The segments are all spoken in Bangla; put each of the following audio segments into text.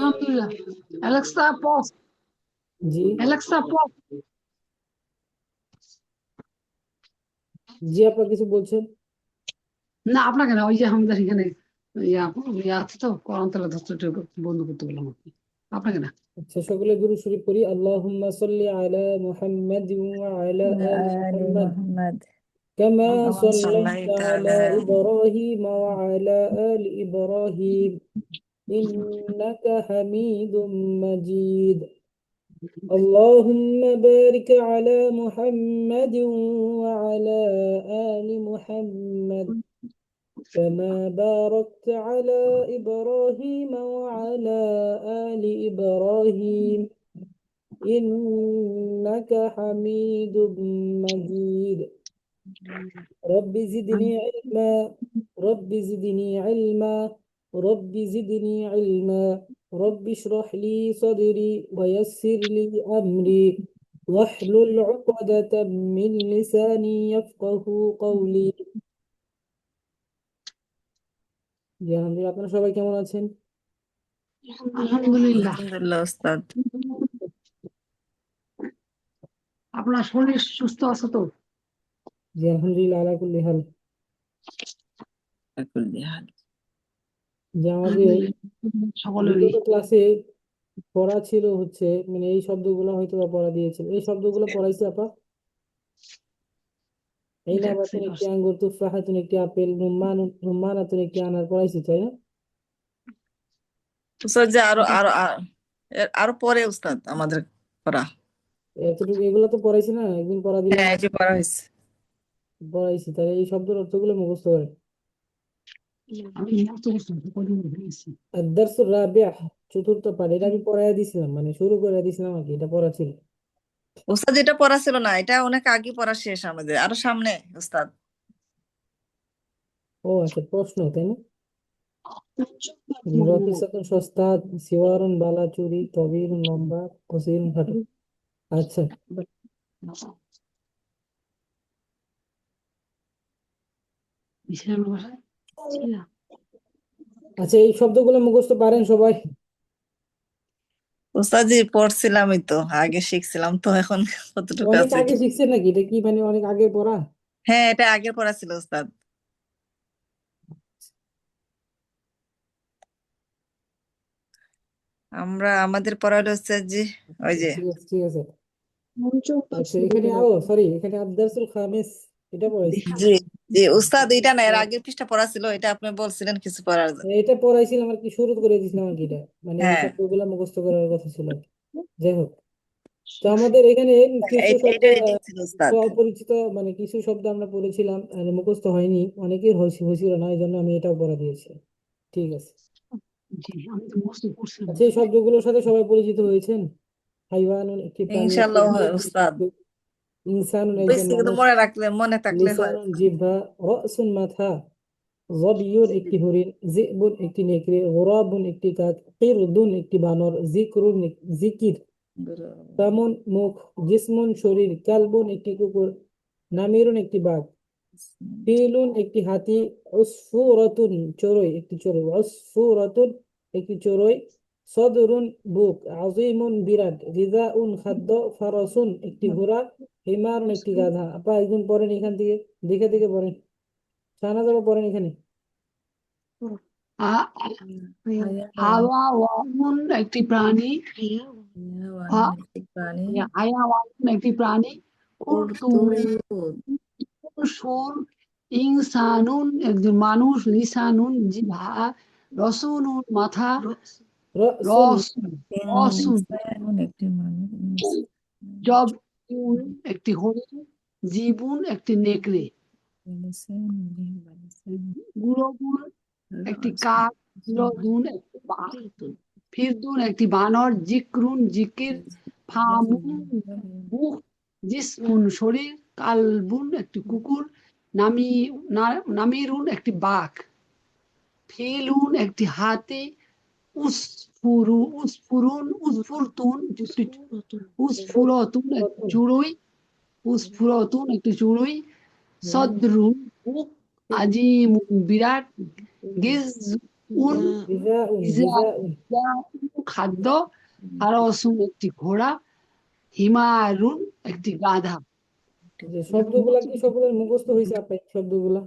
আলহামদুলিল্লাহ। Alexa pause. জি অ্যালেক্সা পজ। জি আপা কিছু বলছেন? না, আপনাকে না, ওই যে আমাদের এখানে ইয়া ইয়া আছে তো, কোরআন তেলাওয়াত হচ্ছে, একটু বন্ধ করতে বললাম আর কি। আপনাকে না। আচ্ছা, সকলে দুরূদ শরীফ পড়ি। আল্লাহুম্মা সাল্লি আলা মুহাম্মাদ ওয়া আলা وعلى আলি آل মুহাম্মাদ محمد কামা كما সাল্লাইতা صليت আলা على ইব্রাহিম ওয়া আলা আলি ইব্রাহিম ইন্নাকা হামিদুম মাজিদ। اللهم بارك على محمد وعلى آل محمد كما باركت على إبراهيم وعلى آل إبراهيم إنك حميد مجيد. رب زدني علما رب زدني علما رب زدني علما رب اشرح لي صدري ويسر لي أمري واحلل عقدة من لساني يفقه قولي. জি আলহামদুলিল্লাহ, আপনারা সবাই কেমন আছেন? আলহামদুলিল্লাহ। الحمد لله أستاذ আপনার শরীর সুস্থ আছে তো? জি আলহামদুলিল্লাহ আলা কুল্লি হাল। على كل حال যে আমাদের আলহামদুলিল্লাহ, সকলেরই। বিগত ক্লাসে পড়া ছিল হচ্ছে, মানে এই শব্দগুলো হয়তো বা পড়া দিয়েছিল, এই শব্দগুলো পড়াইছে আপা। দেখছি আইনাবাতুন একটি আঙ্গুর, তুফাহাতুন একটি আপেল, রুম্মানাতুন একটি আনার পড়াইছি, তাই না? উস্তাদ যে আরো আরো আরো পরে উস্তাদ আমাদের পড়া। এতটুকু এগুলো তো পড়াইছি না, একদিন পড়া দিলাম, হ্যাঁ এই যে পড়া হয়েছে। পড়াইছি, তাহলে এই শব্দের অর্থগুলো মুখস্থ করেন। আমি মুক্ত করছি, কদিন ভেঙেছি। আদ-দারসুর রাবিহ, চতুর্থ পাঠ, এটা আমি পড়াইয়া দিছিলাম, মানে শুরু করে দিছিলাম আর কি, এটা পড়া ছিল। উস্তাদ এটা পড়া ছিল না, এটা অনেক আগে পড়া শেষ আমাদের, আরো সামনে উস্তাদ। ও আচ্ছা, প্রশ্ন তাই না? রকিসাতুন সস্তা, সিওয়ারুন বালা চুরি, তবিরুন লম্বা, কসিরুন খাটো। আচ্ছা ইসলামের ভাষায় ছিল। আচ্ছা, এই শব্দগুলো মুখস্থ পারেন সবাই? উস্তাদ জি পড়ছিলামই তো, আগে শিখছিলাম তো, এখন কতটুকু অনেক আছে আগে শিখছেন নাকি? এটা কি মানে অনেক আগে পড়া? হ্যাঁ এটা আগে পড়া ছিল উস্তাদ। আমরা আমাদের পড়া হলো হচ্ছে যে ওই যে ঠিক আছে ঠিক আছে। আচ্ছা, এখানে সরি, এখানে আদ-দারসুল খামিস এটা পড়াইছি। জি জি উস্তাদ, এটা না এর আগের পৃষ্ঠা পড়া ছিল, এটা আপনি বলছিলেন কিছু পড়ার জন্য। এটা পড়াইছিলাম আর কি, শুরু করে দিয়েছিলাম আর কি, এটা মানে এই হ্যাঁ শব্দগুলো মুখস্থ করার কথা ছিল আর কি। যাই হোক, তো আমাদের এখানে কিছু শব্দ এইটা রিডিং ছিল উস্তাদ। অপরিচিত, মানে কিছু শব্দ আমরা পড়েছিলাম আর মুখস্থ হয়নি, অনেকের হয়েছিল না, এই জন্য আমি এটাও পড়া দিয়েছি। ঠিক আছে। জি, আমি তো মুখস্থ করছিলাম। আচ্ছা, এই শব্দগুলোর সাথে সবাই পরিচিত হয়েছেন। হাইওয়ানুন একটি প্রাণী, ইনশাল্লাহ হয় উস্তাদ, ইনসানুন একজন বেশি কিন্তু মানুষ, মনে থাকলে হয়। লিসানুন জিহ্বা, রাসুন মাথা, যবিয়ুন একটি হরিণ, যিবুন একটি নেকড়ে, গুরাবুন একটি কাক, কিরদুন একটি বানর, জিকির কামুন মুখ, জিসমুন শরীর, কালবুন একটি কুকুর, নামিরুন একটি বাঘ, ফিলুন একটি হাতি, উসফুরাতুন চড়ুই একটি চড়ুই, উসফুরাতুন একটি চড়ুই, সদরুন বুক, আজিমুন বিরাট, রিজাউন খাদ্য, ফারাসুন একটি ঘোড়া, হিমারুন একটি গাধা। আপা একজন পড়েন এখান থেকে, দেখে দেখে পড়েন, শাহনাজ আপা পড়েন এখানে। আ- হায়াওয়ান হাওয়াওয়ানুন একটি প্রাণী। হায়াওয়ানুন একটি প্রাণী। হায়াওয়ানুন একটি প্রাণী। উর্তুর সুর। ইনসানুন একজন মানুষ। লিসানুন জিহ্বা। রসুনুন মাথা। রসুন, রসুন। রসুন। ইনসানুন একটি মানুষ। জবউন একটি হরিণ। জীবুন একটি নেকড়ে। গুরগুর একটি কাক। ফিরদুন একটি ফিরদুন একটি বানর। জিক্রুন জিকির। ফামুন মুখ। জিসমুন শরীর। কালবুন একটি কুকুর। নামিরুন একটি বাঘ। ফিলুন একটি হাতি। উসফুরতুন একটি চড়ুই। উসফুরতুন একটি চড়ুই। সদরুন বুক। আজিমুন বিরাট। উন গিজাউন ইজা গিজাউন ইজা খাদ্য, ফারসুন একটি ঘোড়া, হিমারুন একটি গাধা। যে শব্দগুলা কি সবগুলো মুখস্থ হয়েছে আপনার শব্দগুলা?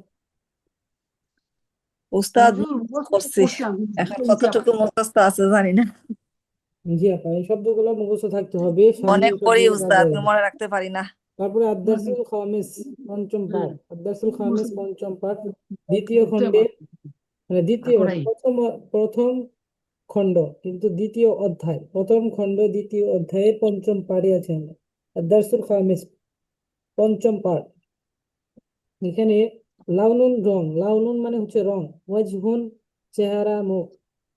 উস্তাদ হুজুর মুখস্থ মুখস্থ তো করছি, করছিলাম কিন্তু এখন ভুলে গেছি কতটুকু মুখস্থ আছে জানি না। জি আপা, এই শব্দগুলো মুখস্থ থাকতে হবে, সামনে মনে এটা করি দিয়ে কাজে উস্তাদ, আসবে। মনে রাখতে পারি না। তারপরে আদ্দারসুল খামিস পঞ্চম পাঠ, আদ্দারসুল খামিস পঞ্চম পাঠ দ্বিতীয় বুঝতে খণ্ডে, মানে দ্বিতীয় তারপরে প্রথম প্রথম খণ্ড কিন্তু দ্বিতীয় অধ্যায়, প্রথম খণ্ড দ্বিতীয় অধ্যায়ের পঞ্চম পাঠে আছেন আদ্দারসুল খামিস পঞ্চম পাঠ। এখানে লাউনুন রং, লাউনুন মানে হচ্ছে রং, ওয়াজহুন চেহারা মুখ,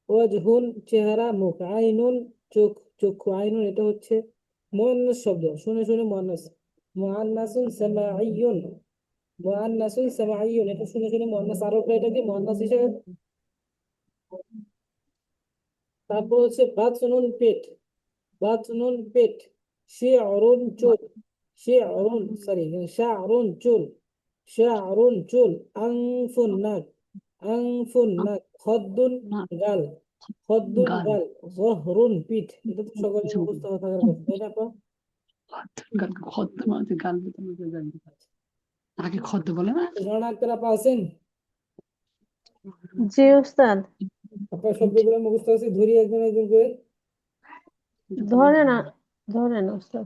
ওয়াজহুন চেহারা মুখ, আইনুন চোখ চক্ষু, আইনুন এটা হচ্ছে মুআন্নাস শব্দ, শুনে শুনে মুআন্নাস, মুআন্নাসুন সামাইয়ুন, মুআন্নাসুন সামাইয়ুন এটা শুনে শুনে মুআন্নাস, আরবরা এটাকে মুআন্নাস হিসেবে। তারপর হচ্ছে বাতনুন পেট, বাতনুন পেট, শি'রুন চুল, শি'রুন সরি শা'রুন চুল, শা'রুন চুল, আনফুন নাক, আনফুন নাক, খদ্দুন না গাল, খদ্দুন গাল গাল, যহরুন পিঠ, এটা তো সকলের মুখস্থ থাকার কথা তাই না আপা? গাল খদ্দ মানে গাল বেতন জানতে পারছি, তাকে খদ্দ বলে না। শরণার্থীরা আপা আছেন? জি উস্তাদ, আপনার শব্দগুলো মুখস্থ আছে, ধরি একজন একজন করে। ধরে না, ধরে না উস্তাদ।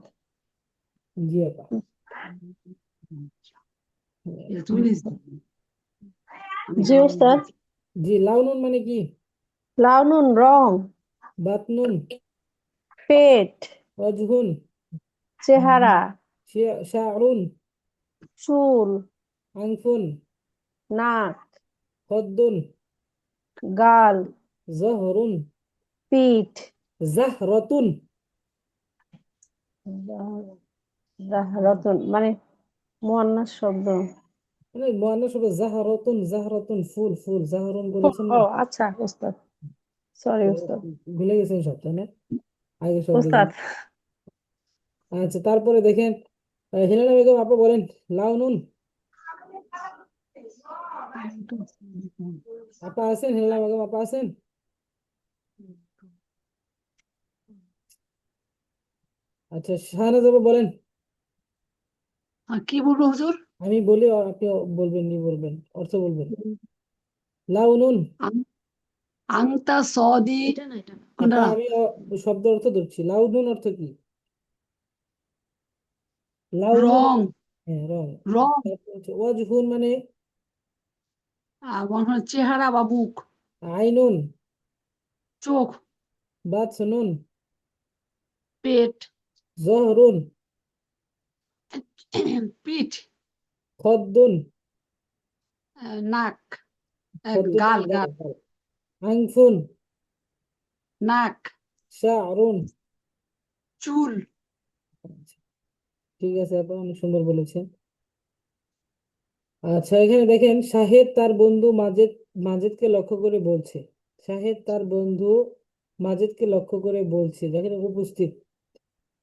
জি আপা। তুমি নিয়েছো? আমি জি উস্তাদ। জি, লাউনুন মানে কি? লাউনুন রং, বাতনুন, পেট, ওয়াজহুন, চেহারা, শা'রুন, চুল, আনফুন, নাক, খদ্দুন, গাল, যহরুন, পিঠ, জাহরাতুন, রতন মানে মুয়ান্নাস শব্দ। মানে মুআন্নাস শব্দ জাহরাতুন, জাহরাতুন ফুল, ফুল জাহরুন বলেছেন ও না? আচ্ছা উস্তাদ, সরি উস্তাদ। ভুলে গেছেন সব তাই না, আগে শব্দ উস্তাদ, জানেন। আচ্ছা তারপরে দেখেন, হেলেনা বেগম আপা বলেন লাউনুন। আপা আছেন? হেলেনা বেগম আপা আছেন? আচ্ছা শাহনাজ আপা বলেন। কি বলবো হুজুর? আমি বলি আর আপনি বলবেন, নি বলবেন, অর্থ বলবেন। লাউনুন, আং- আংতা সদি কোনটা আপা না? আমি শব্দ অর্থ ধরছি, লাউনুন অর্থ কি? লাউনুন, রং, হ্যাঁ রং। রং তারপর হচ্ছে ওয়াজহুন মানে মনে হয় চেহারা বা মুখ, আইনুন, চোখ, বাতনুন, পেট, জহরুন, পিঠ, খদ্দুন, নাক, খদ্দুন গাল মানে গাল, গাল, আনফুন, নাক, শা'রুন। চুল। আচ্ছা, ঠিক আছে আপা, অনেক সুন্দর বলেছেন। আচ্ছা এখানে দেখেন, শাহেদ তার বন্ধু মাজেদকে লক্ষ্য করে বলছে, শাহেদ তার বন্ধু মাজেদকে লক্ষ্য করে বলছে, দেখেন উপস্থিত,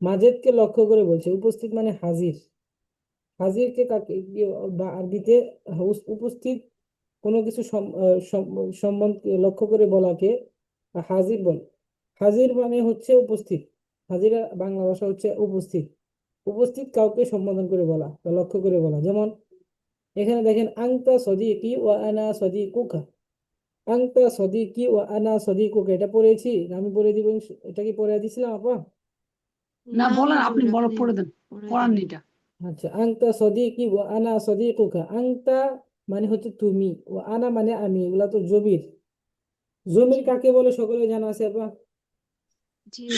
মাজেদকে লক্ষ্য করে বলছে, উপস্থিত মানে হাজির, হাজিরকে কাকে বা আরবিতে উপস্থিত কোনো কিছু সম্বন্ধে লক্ষ্য করে বলাকে হাজির বলে। হাজির মানে হচ্ছে উপস্থিত, হাজিরা বাংলা ভাষা হচ্ছে উপস্থিত, উপস্থিত কাউকে সম্বোধন করে বলা বা লক্ষ্য করে বলা। যেমন এখানে দেখেন আংতা সদিকি ওয়া আনা সদিকুকা, আংতা সদিকি ওয়া আনা সদিকুকা, এটা পড়েছি না আমি পড়ে দিব? এটা কি পড়ে দিছিলাম আপা? না বলেন, আপনি বলো, পড়ে দেন, পড়ান এটা। আচ্ছা, আংতা সদিকি ওয়া আনা সদিকুকা, আংতা মানে হচ্ছে তুমি, ও আনা মানে আমি, এগুলা তো জমির, জমির কাকে বলে সকলে জানা আছে আপা?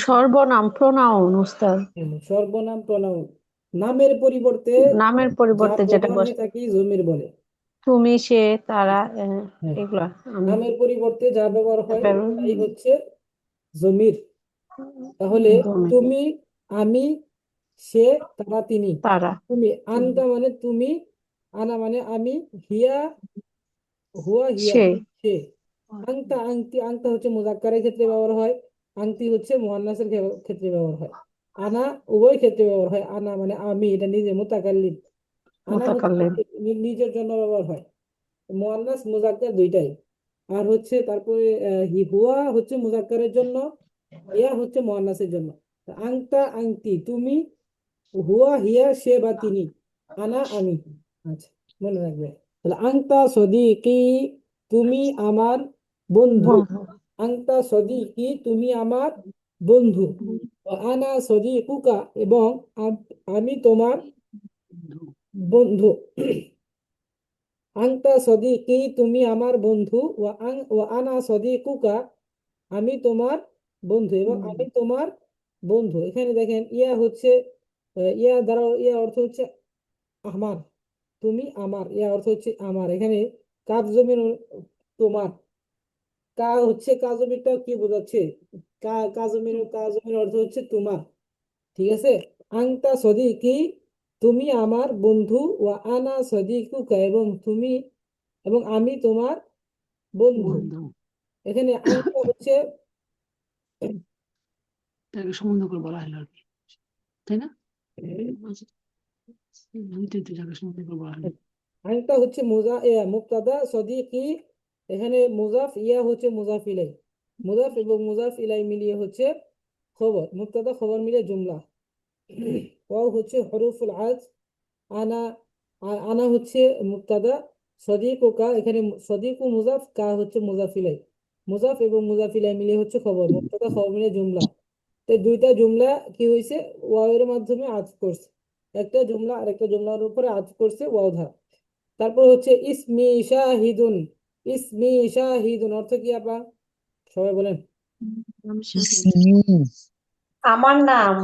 সর্বনাম প্রোনাউন উস্তাদ, সর্বনাম প্রনাউন, নামের পরিবর্তে নামের যা পরিবর্তে যেটা ব্যবহার হয় বসে, তাকে জমির বলে। তুমি, সে, তারা, হ্যাঁ, এগুলা আমি নামের পরিবর্তে যা ব্যবহার হয় তাই ব্যবহার- হচ্ছে জমির। তাহলে জমি, তুমি, আমি, সে, তারা, তিনি। তারা, তুমি, আনতা মানে তুমি, আনা মানে আমি, হিয়া হুয়া হিয়া সে, সে, আংতা আংটি, আংতা হচ্ছে মুজাক্কারের ক্ষেত্রে ব্যবহার হয়, আংটি হচ্ছে মুয়ান্নাসের ক্ষেত্রে ব্যবহার হয়, আনা উভয় ক্ষেত্রে ব্যবহার হয়, আনা মানে আমি, এটা নিজে মুতাকাল্লিম, আনা হচ্ছে মুতাকাল্লিম, নিজের জন্য ব্যবহার হয়, মুয়ান্নাস মুজাক্কার দুইটাই। আর হচ্ছে তারপরে হুয়া হচ্ছে মুজাক্কারের জন্য, ইয়া হচ্ছে মুয়ান্নাসের জন্য। আংতা আংতি তুমি, হুয়া হিয়া সে বা তিনি, আনা আমি। আচ্ছা, মনে রাখবে। তাহলে আংতা সদিকি তুমি আমার বন্ধু, বন্ধু আংতা সদিকি তুমি আমার বন্ধু, ও আনা সদিকুকা এবং আমি তোমার বন্ধু। আংতা সদিকি তুমি আমার বন্ধু, ও আনা সদিকুকা আমি তোমার বন্ধু এবং আমি তোমার বন্ধু। এখানে দেখেন ইয়া হচ্ছে ইয়া দ্বারা ইয়া অর্থ হচ্ছে আমার, তুমি আমার, ইয়া অর্থ হচ্ছে আমার। এখানে কাজ জমির তোমার, কা হচ্ছে কাজ জমিরটা কি বোঝাচ্ছে, কাজ জমির অর্থ হচ্ছে তোমার। ঠিক আছে। আংতা সদিকি তুমি আমার বন্ধু, ও আনা সদিকুকা এবং তুমি এবং আমি তোমার বন্ধু। বন্ধু এখানে আংতা হচ্ছে তাকে সম্বন্ধ করে বলা হলো আর কি, তাই না? যাকে সম্বন্ধ করে বলা হলো। আরেকটা হচ্ছে মুক্তাদা সদিকি, এখানে মুজাফ ইয়া হচ্ছে মুজাফ ইলাই, মুজাফ এবং মুজাফ ইলাই মিলিয়ে হচ্ছে খবর, মুক্তাদা খবর মিলিয়ে জুমলা। ওয়াও হচ্ছে হরফুল আজ, আনা আনা হচ্ছে মুক্তাদা, সদিক ও কা এখানে সদিক ও মুজাফ, কা হচ্ছে মুজাফ ইলাই, মুজাফ এবং মুজাফ ইলাই মিলিয়ে হচ্ছে খবর, মুক্তাদা খবর মিলিয়ে জুমলা। তো দুইটা জুমলা কি হয়েছে, ওয়াও এর মাধ্যমে আজ করছে, একটা জুমলা আরেকটা জুমলার উপরে আজ করছে ওয়াও ধারা। তারপর হচ্ছে ইসমি শাহিদুন, ইসমি শাহিদুন অর্থ কি আপা, সবাই বলেন। ইসমি আমার নাম,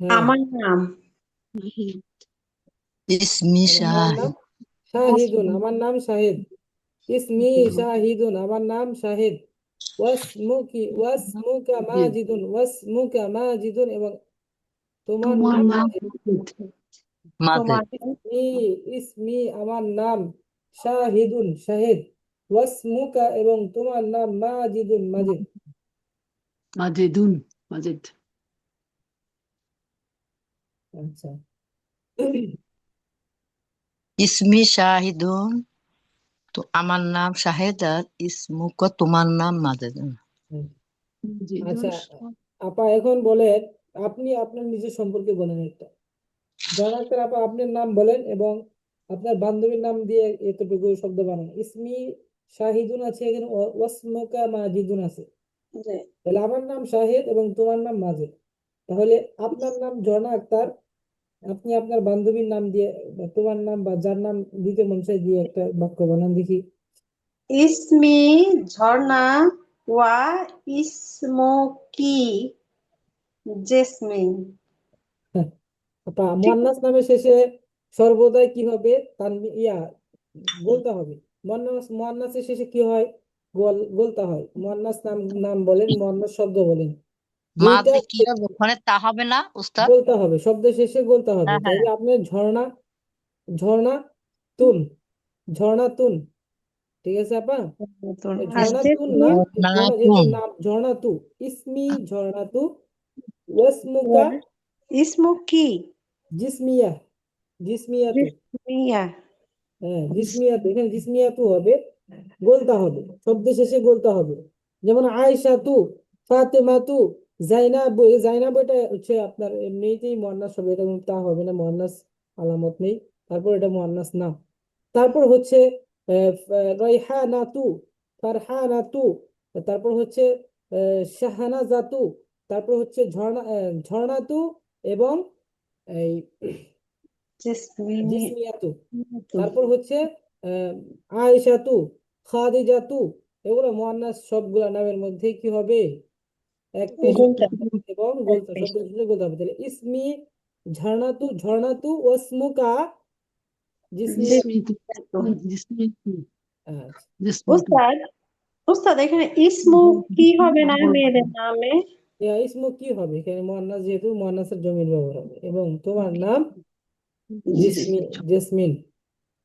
হ্যাঁ, আমার নাম ইসমি আমার নাম শাহিদুন, আমার নাম শাহিদ। ইসমি হুম। শাহিদুন আমার নাম শাহিদ। ওয়াসমুকা মাজিদুন, ওয়াসমুকা মাজিদুন এবং তোমার তোমার নাম নাম মাজিদ। মাঝে তোমার ইসমি ইসমি আমার নাম, শাহিদুন শাহিদ, ওয়াসমুকা এবং তোমার নাম মাজিদুন মাজিদ। মাজেদুন, মাজেদ। আচ্ছা। ইসমি শাহিদুন, তো আমার নাম শাহেদ আর ইসমুক তোমার নাম মাঝে। মাজেদুন আচ্ছা আপা এখন বলেন, আপনি আপনার নিজের সম্পর্কে বলেন একটা। জনাক্তার আপা আপনার নাম বলেন এবং আপনার বান্ধবীর নাম দিয়ে এতটুকু শব্দ বানান। ইসমি শাহিদুন আছে এখানে, ওয়াসমুকা মাজিদুন আছে। যে তাহলে আমার নাম শাহিদ এবং তোমার নাম মাজেদ। তাহলে আপনার নাম ঝর্ণা আক্তার, আপনি আপনার বান্ধবীর নাম দিয়ে বা তোমার নাম বা যার নাম দিতে মন চায় দিয়ে একটা বাক্য বানান দেখি। ইসমি ঝর্ণা ওয়া ইসমুকি জেসমিন। আপা ঠিক মুয়ান্নাস নামের শেষে সর্বদাই কি হবে, ইয়া বলতে হবে। মুয়ান্নাসের শেষে কি হয়, বলতে হয়। মুয়ান্নাস নাম নাম বলেন, মুয়ান্নাস শব্দ বলেন, দুইটা মাঝে কি হবে ওখানে, তা হবে না উস্তাদ? বলতে হবে, শব্দের শেষে বলতে হবে। হ্যাঁ হ্যাঁ, তাহলে আপনার ঝর্ণা, ঝর্ণা তুন, ঝর্ণা তুন। ঠিক আছে আপা, আর ঝর্ণা তুন না, জেসমিন ঝর্ণা যেহেতু ঝর্ণাতুন নাম, ঝর্ণা তু, ইসমি ঝর্ণা তু, ওয়াসমুকা ওয়া ইসমুকি জিসমিয়া, জিসমিয়া তু। জেসমিয়া। হ্যাঁ জিসমিয়া তু, এখানে জিসমিয়া তু হবে, বলতে হবে, শব্দের শেষে বলতে হবে। যেমন আয়েশা তু, ফাতেমা তু, জাইনাব, এই জাইনাব এটা হচ্ছে আপনার এমনিতেই মুয়ান্নাস শব্দ, এটা কিন্তু তা হবে না, মুয়ান্নাস আলামত নেই। তারপর এটা মুয়ান্নাস নাম। তারপর হচ্ছে রাইহানা তু, ফারহানা তু, তারপর হচ্ছে শাহানা জাতু, তারপর হচ্ছে ঝর্ণা তু এবং এই জেসমিন জিসমিয়াতু। তারপর হচ্ছে আহ আয়েশাতু, খাদিজাতু, এগুলো মুয়ান্নাস সবগুলা নামের মধ্যে কি হবে, এক পেশ বলতে এবং গোলতা, শব্দ শেষে গোলতা হবে। তাহলে ইসমি ঝর্ণাতু, ঝর্ণাতু ওয়াসমুকা জিসমিয়াতু। जिसमें जिसमें আচ্ছা, जिसमें উস্তাদ, উস্তাদ এখানে ইসমু কি হবে না মেয়েদের নামে? ইসমু কি হবে, এখানে মুয়ান্নাস যেহেতু মুয়ান্নাসের জমির ব্যবহার হবে এবং তোমার নাম জিসমি, জেসমিন,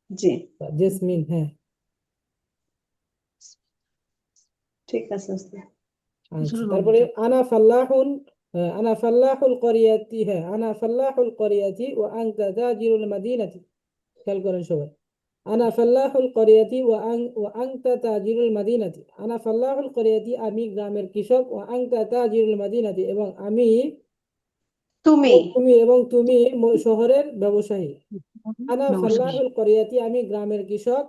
জি, জেসমিন। হ্যাঁ ঠিক আছে উস্তাদ। আচ্ছা। তারপরে আনা ফাল্লাহুন, আনা ফাল্লাহুল করিয়াতি, হ্যাঁ আনা ফাল্লাহুল করিয়াতি ও আনতা তাজিরুল মাদিনাতি। খেয়াল করেন সবাই, আনা ফাল্লাহুল করিয়াতি ওয়া আনতা তাজিরুল মাদিনাতি। আনা ফাল্লাহুল করিয়াতি, আমি গ্রামের কৃষক, ওয়া আনতা তাজিরুল মাদিনাতি, এবং তুমি তুমি শহরের ব্যবসায়ী। আনা ব্যবসায়ী ফাল্লাহুল করিয়াতি, আমি গ্রামের কৃষক,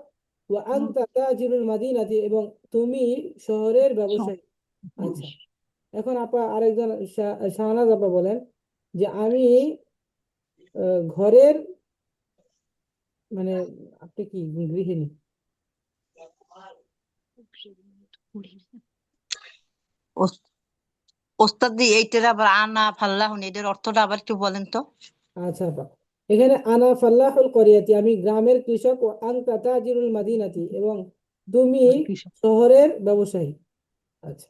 ওয়া আনতা তাজিরুল মাদিনাতি, এবং তুমি শহরের ব্যবসায়ী। আচ্ছা, এখন আপা আরেকজন শাহনাজ আপা বলেন যে আমি ঘরের, মানে আপনি কি গৃহিণী? ওস- ওস্তাদ জি, এইটার আবার আনা ফাল্লাহুন এটার অর্থটা আবার একটু বলেন তো। আচ্ছা আপা, এখানে আনা ফাল্লাহুল করিয়াতি, আমি গ্রামের কৃষক, ও আনতা তাজিরুল মাদিনাতি, এবং তুমি কৃষক। শহরের ব্যবসায়ী। আচ্ছা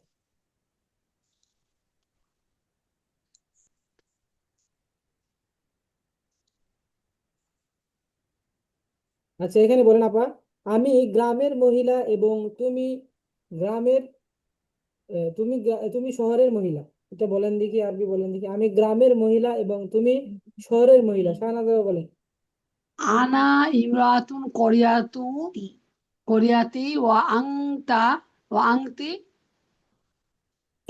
আচ্ছা, এখানে বলেন আপা, আমি গ্রামের মহিলা এবং তুমি গ্রামের তুমি শহরের মহিলা। এটা বলেন দেখি, আরবি বলেন দেখি। আমি গ্রামের মহিলা এবং তুমি শহরের মহিলা। শাহনাজ আপা বলেন। আনা ইমরাতুন কোরিয়াতি ওয়া আংতি ওয়া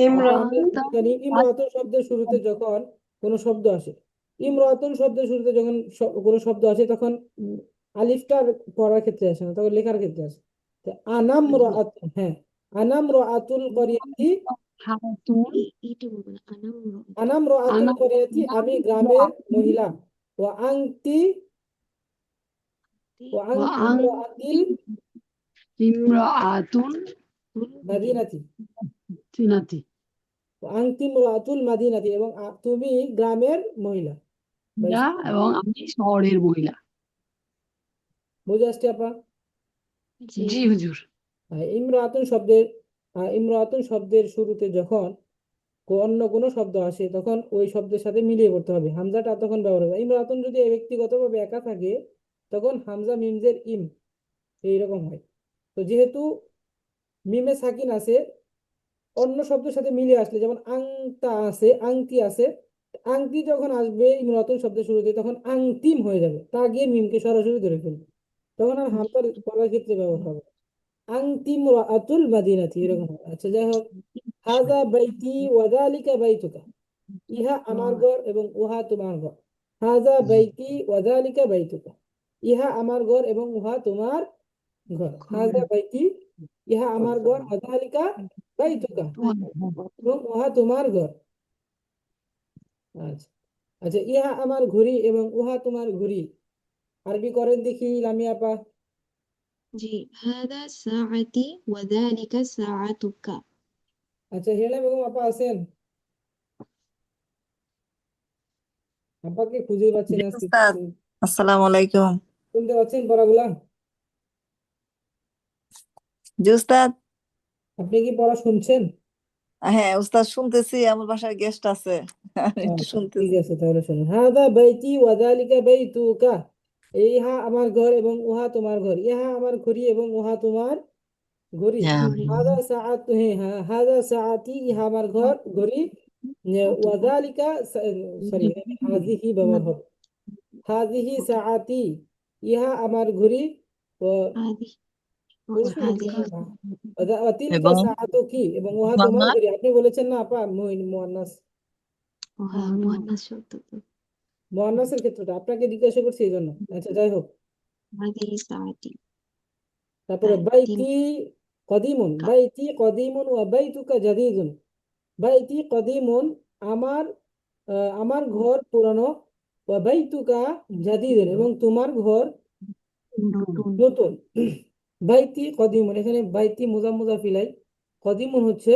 তাহলে আংতা এখানে ইমরাতুন শব্দের শুরুতে যখন কোনো শব্দ আসে, ইমরাতুন শব্দের শুরুতে যখন কোনো শব্দ আসে, তখন আলিফটা পড়ার ক্ষেত্রে আসে না, তখন লেখার ক্ষেত্রে আসে। তো আনাম রাআতুন, হ্যাঁ, আনাম রাআতুল করিয়াতি, হাতুন আনাম রাআতুল আনা করিয়াতি, আমি গ্রামের মহিলা, ও আংতি ও ওয়া আংতি আংতি রাআতিল ইমরাতুন মাদিনাতি, তিনাতি ও আংতি রাআতুল মাদিনাতি, এবং তুমি গ্রামের মহিলা। বাইশ। এবং আমি শহরের মহিলা। বুঝে আসছে আপা? জি হুজুর। ইমরাতুন শব্দের শুরুতে যখন অন্য কোনো শব্দ আসে, তখন ওই শব্দের সাথে মিলিয়ে পড়তে হবে, হামজাটা তখন ব্যবহার হবে। ইমরাতুন যদি ব্যক্তিগতভাবে একা থাকে, তখন হামজা মিমজের এইরকম হয়। তো যেহেতু মিমে সাকিন আছে, অন্য শব্দের সাথে মিলিয়ে আসলে, যেমন আংতা আছে, আংটি আছে, আংটি যখন আসবে ইমরাতুন শব্দের শুরুতে, তখন আংতিম হয়ে যাবে, তা গিয়ে মিমকে সরাসরি ধরে ফেলবে, তখন আর হামজার পড়ার ক্ষেত্রে ব্যবহার হবে। আংতিম রাআতুল মাদিনাতি, এরকম হয়। আচ্ছা, যাই হোক, হাযা বাইতি ওয়া যালিকা বাইতুকা, ইহা আমার ঘর এবং উহা তোমার ঘর। হাযা বাইতি ওয়া যালিকা বাইতুকা, ইহা আমার ঘর এবং উহা তোমার ঘর। হাযা বাইতি, ইহা আমার ঘর, ওয়া যালিকা বাইতুকা, এবং উহা তোমার ঘর। আচ্ছা আচ্ছা, ইহা আমার ঘড়ি এবং উহা তোমার ঘড়ি। আরবি করেন দেখি লামিয়া আপা। আচ্ছা, হেলা বেগম আপা আছেন? আপাকে খুঁজে পাচ্ছি জি না আজকে। উস্তাদ, আসসালামু আলাইকুম। শুনতে পাচ্ছেন পড়াগুলা? জি উস্তাদ। আপনি কি পড়া শুনছেন? হ্যাঁ উস্তাদ, শুনতেছি, আমার বাসায় গেস্ট আছে, আমি একটু আচ্ছা, ঠিক শুনতেছি। আছে, তাহলে শুনুন। হাদা বাইতি ওয়া যালিকা বাইতুকা, ইহা আমার ঘর এবং উহা তোমার ঘর। ইহা আমার ঘড়ি এবং উহা তোমার ঘড়ি। হ্যাঁ, হাদা সাআত, হ্যাঁ, হাদা সাআতি, ইহা আমার ঘর ঘড়ি। ওয়া যালিকা, সরি, হাযিহি ব্যবহার হবে। হাযিহি সাআতি, ইহা আমার ঘড়ি। ও পুরুষ না নারী? তিলকা এবং সাআতু কি, এবং উহা তোমার আমার ঘড়ি। আপনি বলেছেন না আপা, মুয়ান্নাস, মুয়ান্নাসের ক্ষেত্রটা আপনাকে জিজ্ঞাসা করছি এই জন্য। আচ্ছা, যাই হোক, তারপরে বাইতি কদিমুন ওয়া বাইতুকা জাদিদুন। বাইতি কদিমুন, আমার আমার ঘর পুরানো, ওয়া বাইতুকা জাদিদুন, এবং তোমার ঘর নতুন। বাইতি কদিমুন, এখানে বাইতি মুজাফিলাই, কদিমুন হচ্ছে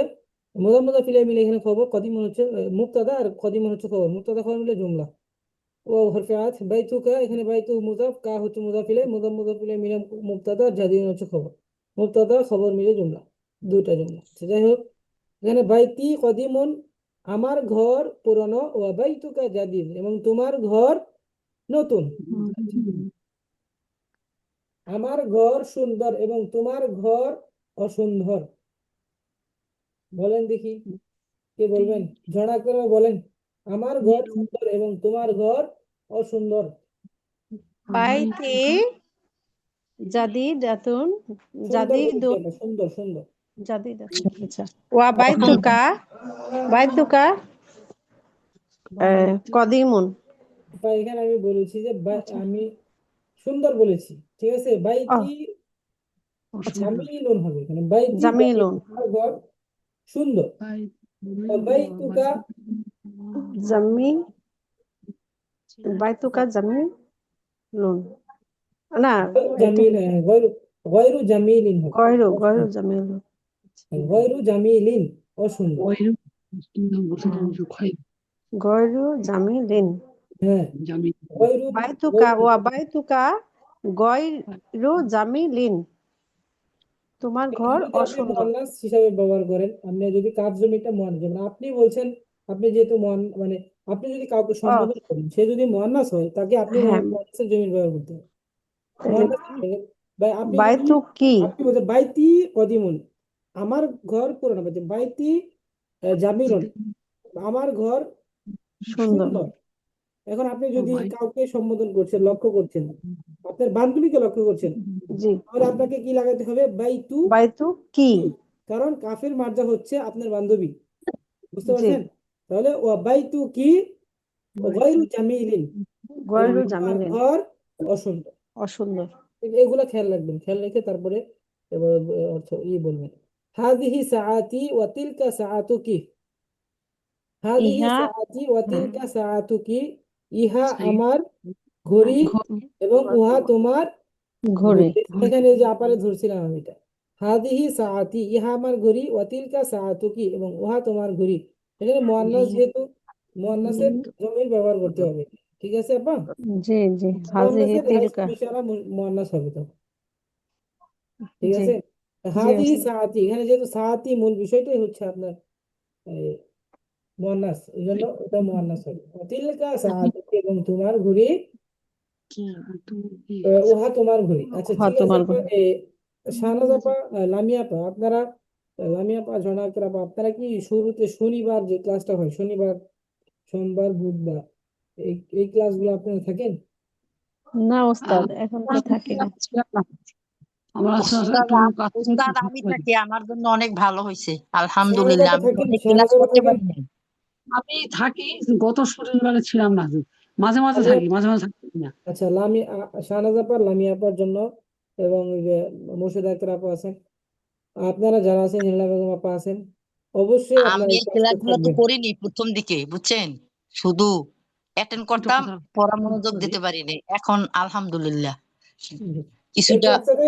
মুজাফিলাই মিলে এখানে খবর, কদিমুন হচ্ছে মুবতাদা, আর কদিমুন হচ্ছে খবর, মুবতাদা খবর মিলে জুমলা। ও হরফে আত, বাইতুকা, এখানে বাইতু মুজাফ, কা হচ্ছে মুজাফিলাই, মুজাফিলাই মিলে মুবতাদা, আর জাদিদুন হচ্ছে খবর, মুবতাদা খবর মিলে জুমলা, দুইটা জুমলা। আচ্ছা, যাই হোক, এখানে বাইতি কদিমুন, আমার ঘর পুরনো, ও বাইতুকা জাদিদ, এবং তোমার ঘর নতুন। আমার ঘর সুন্দর এবং তোমার ঘর অসুন্দর। বলেন দেখি, কে বলবেন? ঝড় করে বলেন, আমার ঘর সুন্দর এবং তোমার ঘর অসুন্দর। বাইতি জাদিদাতুন সুন্দর বলেছি জাদিদুন এটা, সুন্দর সুন্দর। জাদিদাতুন আচ্ছা ওয়া বাইতুকা বাইতুকা কদিমুন বা এখানে আমি বলেছি যে আমি সুন্দর বলেছি, ঠিক আছে। ও বাইতি জামিলুন হবে এখানে, বাইতি গরিব, জামিলুন আমার ঘর সুন্দর। বাইতুকা জামি বাইতুকা জামিলুন না এটা জামিল, গয়রু গয়রু জামিলিন হবে, গয়রু জামিলুন গয়রু জামিলিন, অসুন্দর। গয়রু জামিলিন হ্যাঁ, গয়রু বাইতুকা ওয়া বাইতুকা গয়রু জামিলিন তোমার ঘর যদি আপনি অসুন্দর মুয়ান্নাস হিসাবে ব্যবহার করেন, আপনি যদি কাজ জমিটা মুয়ান্নাস, যেমন আপনি বলছেন, আপনি যেহেতু মানে আপনি যদি কাউকে ও সম্বোধন করেন, সে যদি মুয়ান্নাস হয়, তাকে আপনি হ্যাঁ মুয়ান্নাসের জমির ব্যবহার করতে হবে। মুয়ান্নাস বা আপনি যদি বাইতু কি আপনি বলছেন বাইতি কদিমুন, আমার ঘর পুরানো, বলছেন বাইতি জামিলুন, আমার ঘর সুন্দর সুন্দর। এখন আপনি যদি কাউকে সম্বোধন করছেন, লক্ষ্য করছেন, আপনার বান্ধবীকে লক্ষ্য করছেন, জি তাহলে আপনাকে কি লাগাতে হবে? বাইতু বাইতু কি কি, কারণ কাফের মার্জা হচ্ছে আপনার বান্ধবী, বুঝতে জি পারছেন? তাহলে ও বাইতু কি গয়রু জামিলিন, এবং গয়রু আমার জামিলিন ঘর অসুন্দর। অসুন্দর এগুলা খেয়াল রাখবেন, খেয়াল রেখে তারপরে এবার অর্থ বলবেন। হাদিহি সাআতি ওয়া তিলকা সাআতুকি, হাদিহি ইহা সাআতি ওয়া তিলকা সাআতুকি, ইহা আমার ঘড়ি এবং উহা তোমার ঘড়ি ঘড়ি। এখানে এই যে আপারে ধরছিলাম আমি এটা, হাদিহি সাআতি, ইহা আমার ঘড়ি, ওয়া তিলকা সাআতুকি, এবং উহা তোমার ঘড়ি। এখানে মুয়ান্নাস, যেহেতু মুয়ান্নাসের জমির ব্যবহার করতে হবে, ঠিক আছে আপা? জি জি হাজিহি মুয়ান্নাসের তিলকা ইশারা মুয়ান্নাস হবে তো, ঠিক জি আছে। জি হাদিহি সাআতি, এখানে যেহেতু সাআতি মূল বিষয়টাই হচ্ছে আপনার মুয়ান্নাস, এই জন্য এটা মুয়ান্নাস হবে। ওয়া তিলকা সাআতুকি, এবং তোমার ঘড়ি, উহা তোমার ঘড়ি। আচ্ছা, হ্যাঁ ঠিক আছে তোমার আপা। ঘড়ি শাহনাজ আপা, লামিয়া আপা, আপনারা, লামিয়া আপা, জনাকের আপা, আপনারা কি শুরুতে শনিবার যে ক্লাসটা হয়, শনিবার, সোমবার, বুধবার, এই এই ক্লাসগুলো আপনারা থাকেন? না ওস্তাদ এখন তো থাকি না আমরা আসলে উস্তাদ একটু কাজ উস্তাদ আমি থাকি, আমার জন্য অনেক ভালো হয়েছে, শাহনাজ আলহামদুলিল্লাহ। আপা আমি তো থাকেন? অনেক ক্লাস শাহনাজ আপা করতে থাকেন? পারি নাই। আমি থাকি, গত শনিবারে ছিলাম না, মাঝে মাঝে তাহলে থাকি, মাঝে মাঝে থাকি না। আচ্ছা, শাহনাজ আপা, লামিয়া আপার জন্য, এবং ওই যে মুর্শিদা আক্তার আপা আছেন, আপনারা যারা আছেন, হেলা বেগম আপা আছেন, অবশ্যই আমি আপনারা এই এই ক্লাসটা ক্লাসগুলো তো থাকবেন। করিনি প্রথম দিকে, বুঝছেন, শুধু অ্যাটেন্ড একটু করতাম, কথা পড়া মনোযোগ দিতে পারিনি। এখন আলহামদুলিল্লাহ হুম। এই কিছুটা। ক্লাসটাতে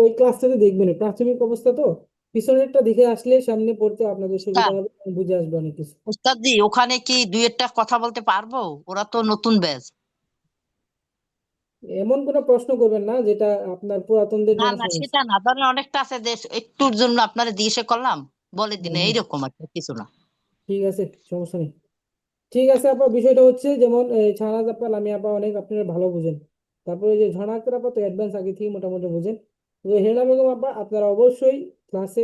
ওই ক্লাসটাতে দেখবেন, প্রাথমিক অবস্থা তো, পিছনেরটা দেখে আসলে সামনে পড়তে আপনাদের সুবিধা উস্তাদ হবে, এবং বুঝে আসবে অনেক কিছু। উস্তাদ জি, ওখানে কি দুই একটা কথা বলতে পারবো? ওরা তো নতুন ব্যাচ। এমন কোনো প্রশ্ন করবেন না যেটা আপনার পুরাতনদের না জন্য না, সমস্যা। সেটা না, ধরেন অনেকটা আছে যে একটুর জন্য আপনারা জিজ্ঞেস করলাম, বলে দিন, হ্যাঁ, হ্যাঁ, এইরকম আর কি, কিছু না। ঠিক আছে, সমস্যা নেই। ঠিক আছে আপা, বিষয়টা হচ্ছে যেমন শাহনাজ আপা, লামিয়া আপা অনেক আপনারা ভালো বুঝেন, তারপরে যে ঝর্ণা আক্তার আপা তো অ্যাডভান্স আগে থেকে মোটামুটি বুঝেন। তো হেনা বেগম আপা, আপনারা অবশ্যই ক্লাসে,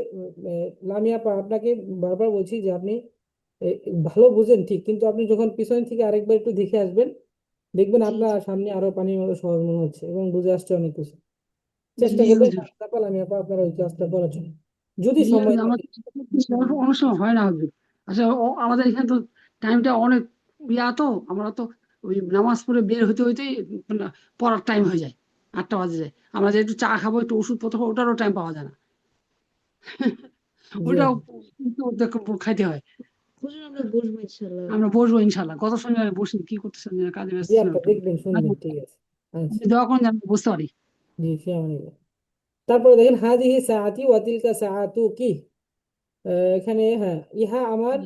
লামিয়া আপা আপনাকে বারবার বলছি যে আপনি এ, ভালো বুঝেন ঠিক, কিন্তু আপনি যখন পিছন থেকে আরেকবার একটু দেখে আসবেন, দেখবেন আপনার সামনে আরো পানির মতো সহজ মনে হচ্ছে, এবং বুঝে আসছে অনেক কিছু। চেষ্টা জি করবেন হুজুর। লামিয়া আপা আপনারা ওই ক্লাসটা করার জন্য, যদি জি সময় হুজুর, থাকে। আমাদের অনেক সময় হয় না হুজুর। আচ্ছা, আমাদের এখানে তো টাইমটা অনেক তো আমরা তো ওই নামাজ পড়ে বের হতে হইতেই মানে পড়ার টাইম হয়ে যায়, 8টা বাজে যায়। আমরা যে একটু চা খাবো, একটু ওষুধ পত্র খাবো, ওটারও টাইম পাওয়া যায় না। জি ওইটাও আপা। খাইতে হয়। আমরা বসবো ইনশাল্লাহ, গত শনিবারে বসি, কি করতেছেন কাজে ব্যস্ত জি ছিলাম আপা, একটু। দেখবেন শুনবেন, ঠিক আছে। আচ্ছা, আপনি দোয়া করেন যেন আমি বুঝতে পারি। জি ফিয়ামানিল্লাহ। তারপরে দেখেন, হাদিহি সাআতি ওয়া তিলকা সাআতু কি, এখানে হ্যাঁ, ইহা আমার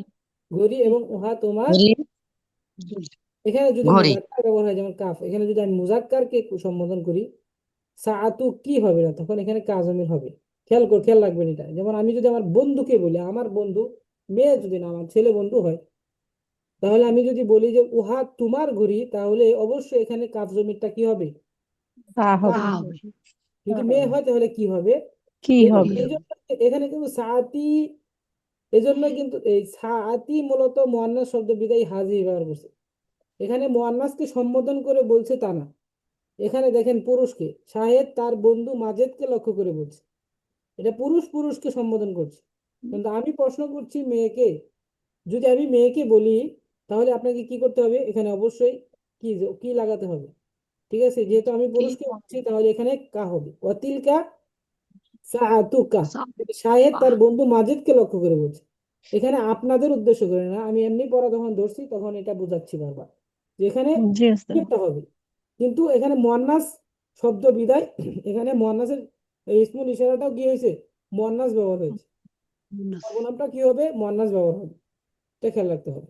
ঘড়ি এবং উহা তোমার। ঘড়ি। এখানে যদি ঘড়ি। মুজাক্কার ব্যবহার হয়, যেমন কাফ, এখানে যদি আমি মুজাক্কারকে সম্বোধন করি, সাআতু কি হবে না, তখন এখানে কাজমির হবে। খেয়াল রাখবেন এটা। যেমন আমি যদি আমার বন্ধুকে বলি, আমার বন্ধু, মেয়ে যদি না, আমার ছেলে বন্ধু হয়, তাহলে আমি যদি বলি যে উহা তোমার ঘড়ি, তাহলে অবশ্যই এখানে কাফ জমিরটা কি হবে? তা তা হবে হবে। যদি মেয়ে হয় তাহলে কি হবে? কি হবে এই জন্য এখানে কিন্তু সাআতি, এজন্যই কিন্তু এই সাআতি মূলত মুয়ান্নাস শব্দ বিদায় হাজি ব্যবহার করছে। এখানে মুয়ান্নাসকে সম্বোধন করে বলছে তা না, এখানে দেখেন পুরুষকে, শাহেদ তার বন্ধু মাজেদকে লক্ষ্য করে বলছে, এটা পুরুষ পুরুষকে সম্বোধন করছে। কিন্তু আমি প্রশ্ন করছি মেয়েকে, যদি আমি মেয়েকে বলি তাহলে আপনাকে কি করতে হবে, এখানে অবশ্যই কি কি লাগাতে হবে, ঠিক আছে? যেহেতু আমি পুরুষকে বলছি তাহলে এখানে কা হবে, অতিলকা সাআতুকা। শাহেদ তার বন্ধু মাজেদকে লক্ষ্য করে বলছে, এখানে আপনাদের উদ্দেশ্য করে না, আমি এমনি পড়া যখন ধরছি তখন এটা বোঝাচ্ছি বারবার যে এখানে জি ওস্তাদ। একটা হবে, কিন্তু এখানে মুয়ান্নাস শব্দ বিদায় এখানে মুয়ান্নাসের এই ইসমুল ইশারাটাও কি হয়েছে, মুয়ান্নাস ব্যবহার হয়েছে, সর্বনামটা কি হবে, মুয়ান্নাস ব্যবহার হবে, এটা খেয়াল রাখতে হবে।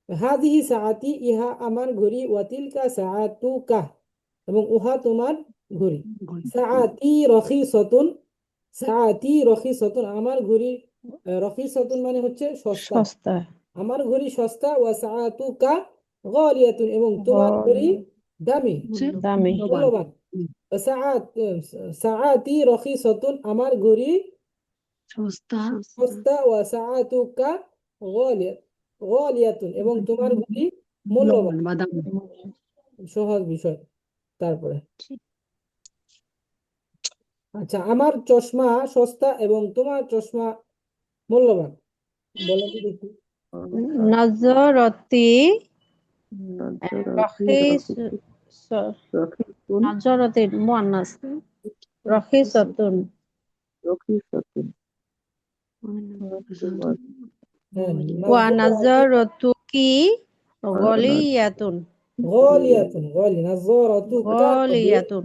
হাদিহি সাআতি, ইহা আমার ঘড়ি, ওয়াতিলকা সাআতুকা, এবং উহা তোমার ঘড়ি। সাআতি রখিসতুন, সাআতি রখিসতুন, আমার ঘড়ি, রখিসতুন মানে হচ্ছে সস্তা, সস্তা। আমার ঘড়ি সস্তা, ওয়া সাআতুকা গালিয়াতুন, এবং তোমার ঘড়ি দামি, দামি। মূল্যবান। সাআত সাআতি রখিসতুন, আমার ঘড়ি সস্তা, ওয়া সাআতুকা গালিয়াতুন, এবং তোমার ঘড়ি মূল্যবান। সহজ বিষয়। তারপরে আচ্ছা, আমার চশমা সস্তা এবং তোমার চশমা মূল্যবান, বলেন তো দেখি। নজরতি রখিস, নজরতি মুয়ান্নাস, রখিসতুন। হ্যাঁ, ওয়া নাজরতুকি গলিয়াতুন, গালিয়াতুন, নাযরাতুকা গলিয়াতুন।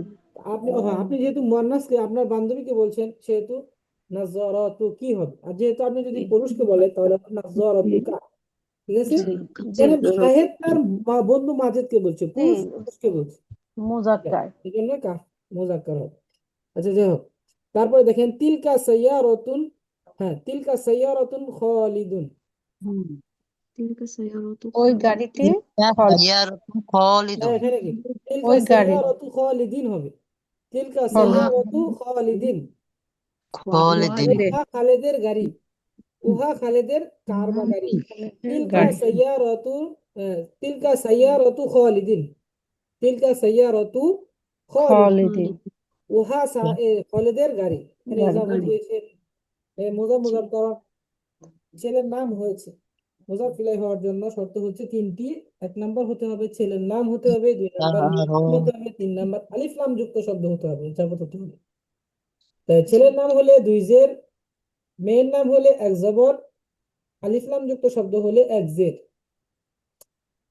আপনি, হ্যাঁ, আপনি যেহেতু মুয়ান্নাসকে আপনার বান্ধবীকে বলছেন সেহেতু নাযরাতু কি হবে, আর যেহেতু আপনি যদি পুরুষকে বলেন তাহলে নাযরাতুকা, ঠিক আছে? এখানে শাহেদ তার বন্ধু মাজেদকে বলছে, পুরুষ পুরুষকে বলছে, মুজাক্কার। এই জন্য মুজাক্কার হবে। আচ্ছা, যাই হোক, তারপরে দেখেন তিলকা সাইয়ারাতুন, হ্যাঁ, তিলকা সাইয়ারাতুন খালিদুন, ওই গাড়িতে সাইয়ারাতুন খালিদুন, এখানে কি তিলকা ওই গাড়ি সাইয়ারাতু খালিদিন হবে, তিলকা খালিদ। সাইয়ারাতু খালিদিন, খালিদিন, উহা খালেদের গাড়ি, উহা খালেদের কার বা গাড়ি, তিলকা গাড়ি। সাইয়ারাতু, তিলকা সাইয়ারাতু খালিদিন, তিলকা সাইয়ারাতু খালিদিন, খালিদিন উহা খালেদের গাড়ি, এখানে গাড়ি। ইজাফত হয়েছে, মুজাফ করা ছেলের নাম হয়েছে। মুজাফ ইলাইহি হওয়ার জন্য শর্ত হচ্ছে তিনটি, এক নাম্বার হতে হবে ছেলের নাম হতে হবে, দুই নাম্বার মেয়ের নাম হতে হবে, তিন নাম্বার আলিফ লাম যুক্ত শব্দ হতে হবে, ইজাফত হতে হবে। তাই ছেলের নাম হলে দুই জের, মেয়ের নাম হলে এক জবর, আলিফ লাম যুক্ত শব্দ হলে এক জের।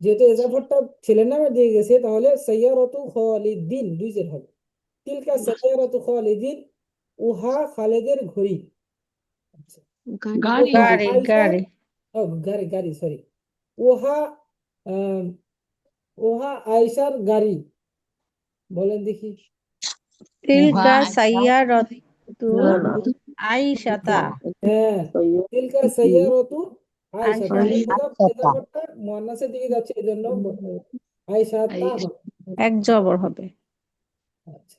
যেহেতু ইজাফতটা ছেলের নামে দিয়ে গেছে তাহলে সাইয়ারাতু খালিদিন দুই জের হবে। তিলকা সাইয়ারাতু খালিদিন, উহা খালেদের ঘড়ি। আচ্ছা, গাড়ি গাড়ি গাড়ি গাড়ি গাড়ি সরি, উহা আহ, উহা আয়েশার গাড়ি, বলেন দেখি। তিলকা উহা সাইয়ারাতু আইশাতা, হ্যাঁ, তিলকা সাইয়ারাতু আয়েশা, আয়েশা। তাহলে আয়েশাতা, ইজাফতটা মুয়ান্নাসের দিকে যাচ্ছে, এই জন্য আয়েশা তা হবে। এক জবর হবে। আচ্ছা,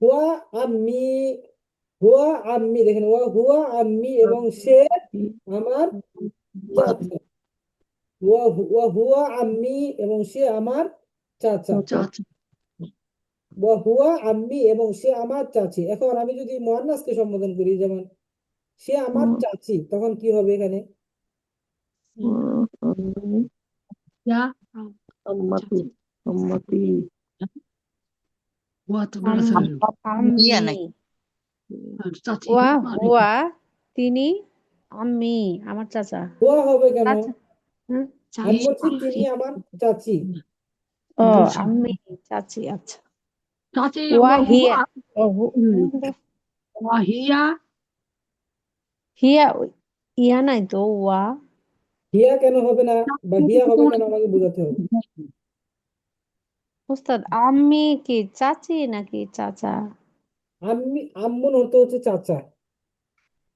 হুয়া আম্মি, হুয়া আম্মি, দেখেন হুয়া আম্মি, এবং সে আমার চাচা, হুয়া আম্মি, এবং সে আমার চাচা, হুয়া আম্মি, এবং সে আমার চাচি। এখন আমি যদি মুয়ান্নাসকে সম্বোধন করি, যেমন সে আমার চাচি, তখন কি হবে এখানে? ইয়া নাই, ওয়া হুয়া, তিনি, আমি, আমার চাচা। হুয়া হবে কেন? চাচা, হুম? আমি বলছি তিনি আমার চাচি। ও আমি চাচি, আচ্ছা। চাচি ওয়া হিয়া, ও হিয়া হিয়া, ইয়া নাই তো, ওয়া হিয়া কেন হবে না, বা হিয়া হবে কেন, আমাকে বোঝাতে হবে। উস্তাদ, আমি কি চাচি নাকি চাচা? আম্মি, আম্মুন হতে হচ্ছে চাচা,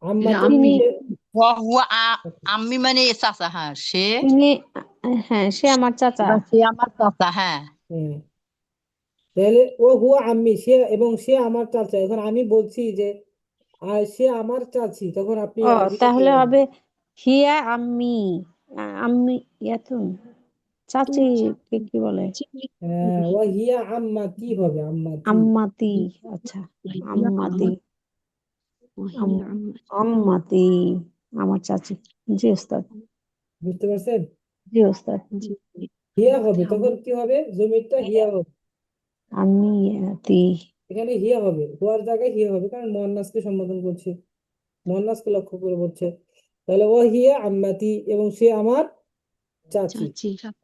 আম্মাতুন তিনি, হচ্ছে, হুয়া আম্মি মানে চাচা, হ্যাঁ সে, তিনি, হ্যাঁ সে আমার চাচা। বা সে আমার চাচা, হ্যাঁ হ্যাঁ, তাহলে হুয়া আম্মি, সে, এবং সে আমার চাচা। এখন আমি বলছি যে সে আমার চাচি, তখন আপনি ও আরবিতে কি তাহলে বলবেন? হবে হিয়া আম্মি, আম্মি ইয়াতুন, চাচি কি বলে ওয়াহিয়া আম্মাতি হবে আম্মাতি আম্মাতি আচ্ছা আম্মাতি আম্মাতি আমার চাচি জি ওস্তাদ বুঝতে পারছেন জি ওস্তাদ হিয়া হবে তখন কি হবে জমিরটা হিয়া হবে আম্মিয়াতি এখানে হিয়া হবে হওয়ার জায়গায় হিয়া হবে কারণ মুয়ান্নাসকে সম্বোধন করছে মুয়ান্নাসকে লক্ষ্য করে বলছে তাহলে ও হিয়া আম্মাতি এবং সে আমার চাচি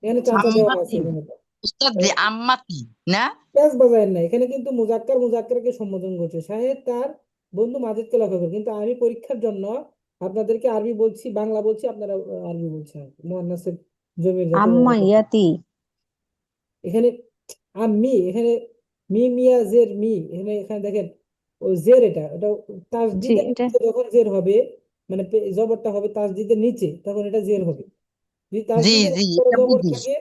এখানে চাচা দেওয়া আছে আম্মাতি এখানে উস্তাদ জি আম্মাতি না প্যাস বাজায় না এখানে কিন্তু মুজাক্কারকে সম্বোধন করছে শাহেদ তার বন্ধু মাজেদকে লক্ষ্য করে কিন্তু আমি পরীক্ষার জন্য আপনাদেরকে আরবি বলছি বাংলা বলছি আপনারা আরবি বলছেন মুয়ান্নাসের জমির যাতে ব্যবহার করতে। আম্মায়াতি এখানে আম্মি এখানে মি মিয়া জের মি এখানে দেখেন ও জের এটা জি তাসদিদের এটা নিচে যখন জের হবে মানে জবরটা হবে তাসদিদের নিচে তখন এটা জের হবে যদি জি তাসদিদের জি উপরে এটা জবর বুঝি থাকে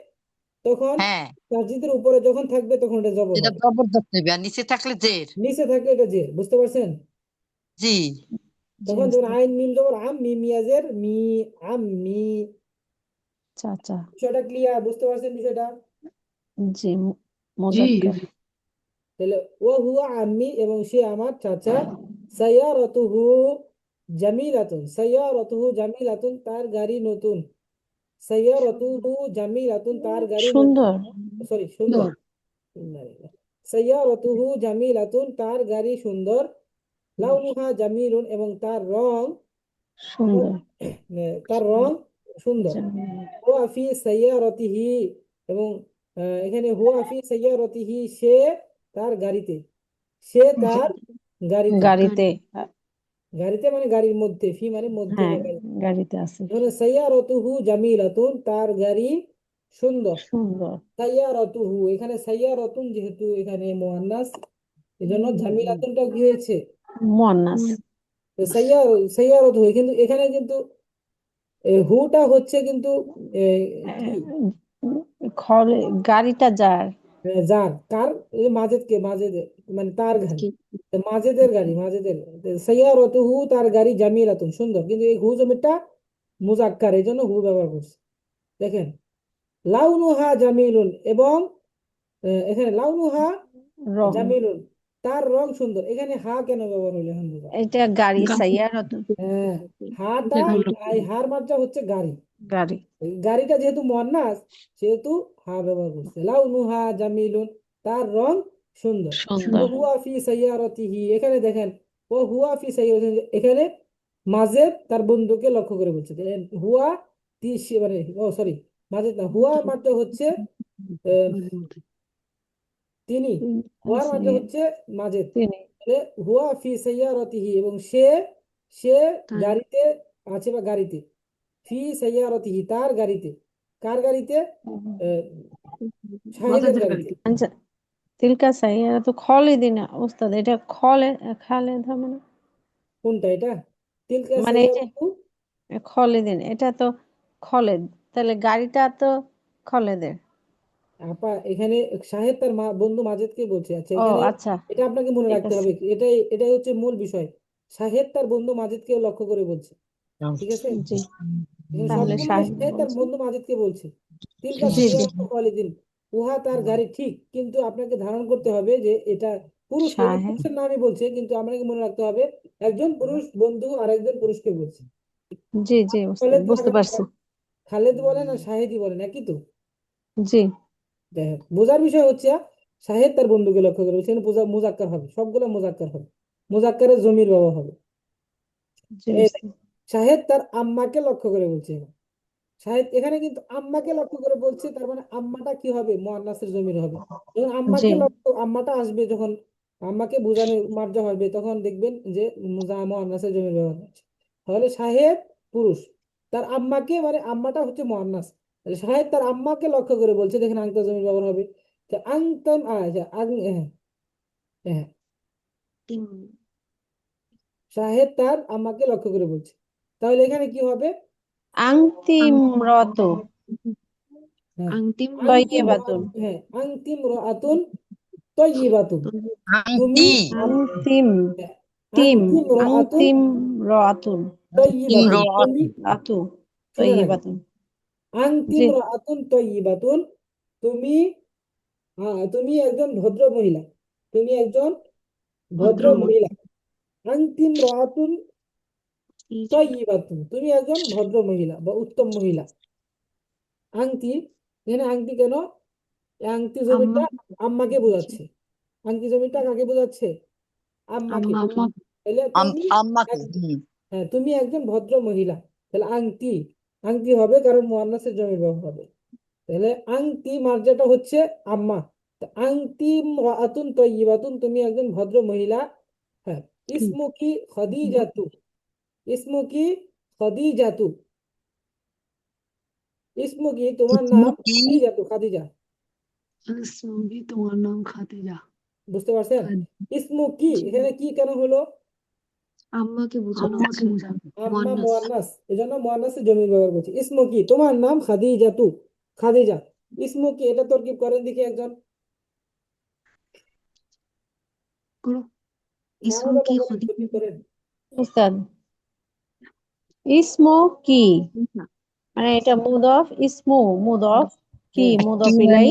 তখন হ্যাঁ তাসদিদের উপরে যখন থাকবে তখন এটা জবর এটা হবে জবরদস্ত হবে আর নিচে থাকলে জের নিচে থাকলে এটা জের বুঝতে পারছেন জি জি তখন যখন ওস্তাদ আইন মিম জবর আম মি মিয়াজের মি আম মি চাচা বিষয়টা ক্লিয়ার বুঝতে পারছেন বিষয়টা জি জি মুজাক্কার তাহলে ও হুয়া আম্মি এবং সে আমার চাচা সাইয়ারাতুহু জামিলাতুন তার গাড়ি নতুন সাইয়ারাতুহু জামিলাতুন তার গাড়ি নতুন সুন্দর সরি সুন্দর সাইয়ারাতুহু জামিলাতুন তার গাড়ি সুন্দর লাউনুহা জামিলুন এবং সুন্দর তার রং সুন্দর হুয়া ফি সাইয়ারাতিহি এবং এখানে হুয়া ফি সাইয়ারাতিহি সে তার গাড়িতে সে তার গাড়িতে গাড়িতে গাড়িতে মানে গাড়ির মধ্যে ফি মানে মধ্যে হ্যাঁ বা গাড়িতে গাড়িতে আছে এখানে সাইয়ারাতুহু জামিলাতুন তার গাড়ি সুন্দর সুন্দর সাইয়ারাতুহু এখানে সাইয়ারাতুন যেহেতু এখানে মুয়ান্নাস এজন্য জামিলাতুনটা কি হয়েছে মুয়ান্নাস তো সাইয়ারাতুহু কিন্তু এখানে কিন্তু হুটা হচ্ছে কিন্তু কি খলে গাড়িটা যার যার কার মাজেদের মানে তার গাড়ি মাজেদের গাড়ি সাইয়ারাতুহু তার গাড়ি জামিলাতুন সুন্দর কিন্তু এই হু জমিটা মুজাক্কার এই জন্য হু ব্যবহার করছে দেখেন লাউনুহা জামিলুন এবং এখানে লাউনুহা রং জামিলুন তার রং সুন্দর এখানে হা কেন ব্যবহার হলো এখন বুঝা এটা গাড়ি সাইয়ারত হ্যাঁ হাটা এই হার মাত্রা হচ্ছে গাড়ি গাড়ি এই গাড়িটা যেহেতু মুয়ান্নাস সেহেতু হা ব্যবহার করছে লাউনুহা জামিলুন তার রং সুন্দর সুন্দর হুয়া ফি সাইয়ারাতিহি এখানে দেখেন ও হুয়া ফি সাইয়ারাতিহি এখানে মাজেদ তার বন্ধুকে লক্ষ্য করে বলছে দেখেন, হুয়া মানে ও সরি মাজেদ না হুয়া মাত্রা হচ্ছে তিনি হুয়ার মাত্রা হচ্ছে মাজেদ তিনি তাহলে হুয়া ফি সাইয়ারাতিহি এবং সে গাড়িতে আছে বা গাড়িতে ফি সাইয়ারাতিহি তার গাড়িতে কার গাড়িতে শাহিদের গাড়িতে আচ্ছা তিলকা সাইয়ারাতু খালিদিনা উস্তাদ এটা খালেদ হবে না কোনটা এটা তিলকা মানে এই যে সাইয়ারাতু খালিদিন এটা তো খালেদ তাহলে গাড়িটা তো খালেদের আপা এখানে শাহেদ তার বন্ধু মাজেদকে বলছে আচ্ছা ও এখানে আচ্ছা এটা আপনাকে মনে ঠিক রাখতে আছে হবে এটাই হচ্ছে মূল বিষয় শাহেদ তার বন্ধু মাজেদকে লক্ষ্য করে বলছে ঠিক আছে জি এখানে তাহলে সবগুলো শাহিদ শাহেদ তার বলছে বন্ধু মাজেদকে বলছে তিলকা জি জি সাইয়ারাতু খালিদিন উহা তার গাড়ি ঠিক কিন্তু আপনাকে ধারণ করতে হবে যে এটা পুরুষ এখানে শাহেদ পুরুষের নামই বলছে কিন্তু আপনাকে মনে রাখতে হবে একজন পুরুষ বন্ধু আর একজন পুরুষকে বলছে জি জি উস্তাদ খালেদ বুঝতে পারছি খালেদ বলেন আর শাহেদই বলেন একই তো জি দেখেন বোঝার বিষয় হচ্ছে শাহেদ তার বন্ধুকে লক্ষ্য করে সেখানে মুজাক্কার হবে সবগুলো মুজাক্কার হবে মুজাক্কারের জমির ব্যবহার হবে জি এই উস্তাদ শাহেদ তার আম্মাকে লক্ষ্য করে বলছে শাহেদ এখানে কিন্তু আম্মাকে লক্ষ্য করে বলছে তার মানে আম্মাটা কি হবে মুয়ান্নাসের জমির হবে যখন জি আম্মাটা আসবে যখন আম্মাকে বোঝানো মার্জা হবে তখন দেখবেন যে মুয়ান্নাসের জমির ব্যবহার হচ্ছে তাহলে শাহেদ পুরুষ তার আম্মাকে মানে আম্মাটা হচ্ছে মুয়ান্নাস তাহলে শাহেদ তার আম্মাকে লক্ষ্য করে বলছে দেখেন আংতা জমির ব্যবহার হবে তো আংতাম আচ্ছা হ্যাঁ হ্যাঁ শাহেদ তার আম্মাকে লক্ষ্য করে বলছে তাহলে এখানে কি হবে আংতিমরত হ্যাঁ তৈয়বাতুন হ্যাঁ আংতিম রাআতুন তয়্যিবাতুন তুমি আংটি আংতিম হ্যাঁ, তিম আংতিম রাআতুন আংতিম রাতুন তয়্যিবাতুন তুমি আতু শুনেন আগে তৈয়বাতুন আনতি জি ইমরাআতুন তাইয়্যিবাতুন, তুমি তুমি একজন ভদ্র মহিলা, তুমি একজন ভদ্র মহিলা। আনতি ইমরাআতুন তাইয়্যিবাতুন, তুমি একজন ভদ্র মহিলা বা উত্তম মহিলা। আংটি, এখানে আংটি কেন? এই আংটি জমিটা আম্মাকে বোঝাচ্ছে। আংটি জমিটা কাকে বোঝাচ্ছে? আম্মাকে। আম্মা তাহলে তুমি আম্মাকে এক- হ্যাঁ, তুমি একজন ভদ্র মহিলা, তাহলে আংটি, আংটি হবে কারণ মুয়ান্নাসের জমির ব্যবহার হবে। তাহলে আংটি মার্জাটা হচ্ছে আম্মা। তা আংটি ইমরাআতুন তাইয়্যিবাতুন, তুমি একজন ভদ্র মহিলা। হ্যাঁ, ইসমুকি খাদিজাতু, ইসমুকি খাদিজাতু, ইসমুকি তোমার নাম কি খাদিজাতু, খাদিজা। সঙ্গী তোমার নাম খাদিজা। বুঝতে পারছেন? ইসমুকি এখানে কি কেন হলো? আম্মাকে বোঝানো হচ্ছে আম্মা মুয়ান্নাস, এজন্য মুয়ান্নাসের জমির ব্যবহার করছি। ইসমুকি তোমার নাম খাদিজাতু, খাদিজা। ইসমুকি এটা তরকিব করেন দেখি একজন, করো। মাহমুদ আল্লাহ বলেন, তরকিব করেন। উস্তাদ, ইসমু কি মানে এটা মুদফ, ইসমু মুদফ, কি হ্যাঁ, মুদফ কি ইলাই,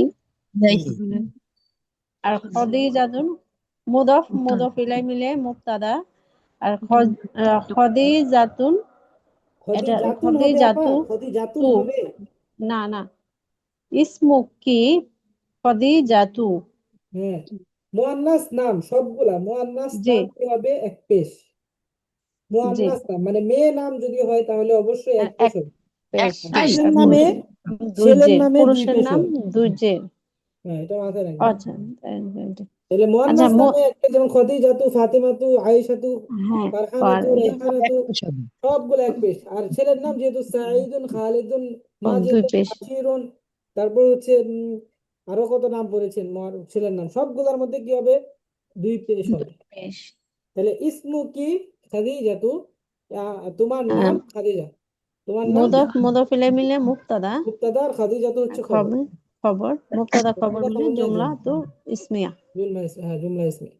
নাই আর খদিজাতুন মুদফ মুদফ ইলাই মিলে মুবতাদা, আর খদিজাতুন এটা খদিজাতুন হবে আপা, খদিজাতু খদিজাতুন তু, হবে। না না, ইসমু কি খদিজাতু। হ্যাঁ, মুয়ান্নাস নাম সবগুলা মুয়ান্নাস জি নাম কি হবে? এক পেশ। জি মুয়ান্নাস নাম মানে মেয়ে নাম যদি হয় তাহলে অবশ্যই এক পেশ এক হবে। পেশ, এই ছেলের আর নামে, দুই ছেলের জে, নামে দুই পুরুষের পেশ নাম হবে। দুই জে। হ্যাঁ, এটা মাথায় রাখবেন। আচ্ছা তাহলে আচ্ছা মুয়ান্নাস নামে একটা যেমন খদিজাতু, ফাতেমাতু, আয়েশাতু, হ্যাঁ ফারহানাতু, রেহানাতু, সব সবগুলো এক পেশ। আর ছেলের নাম যেহেতু সাঈদুন, খালিদুন, দুই মাজিদুন, পেশ, বাশিরুন, তারপর হচ্ছে আরো কত নাম পড়েছেন ছেলের নাম, সবগুলোর মধ্যে কি হবে? দুই পেশ হবে। দুই পেশ। তাহলে ইসমু কি খাদিজাতু, তোমার নাম খাদিজা, তোমার নাম মুদফ মুদফ ইলাই মিলে মুবতাদা, মুবতাদা, আর খাদিজাতু হচ্ছে খবর। খবর খবর, মুবতাদা খবর মুবতাদা মিলে খবর মানে জুমলা জুমলা, তো ইসমিয়া। হ্যাঁ, জুমলা ইসমি।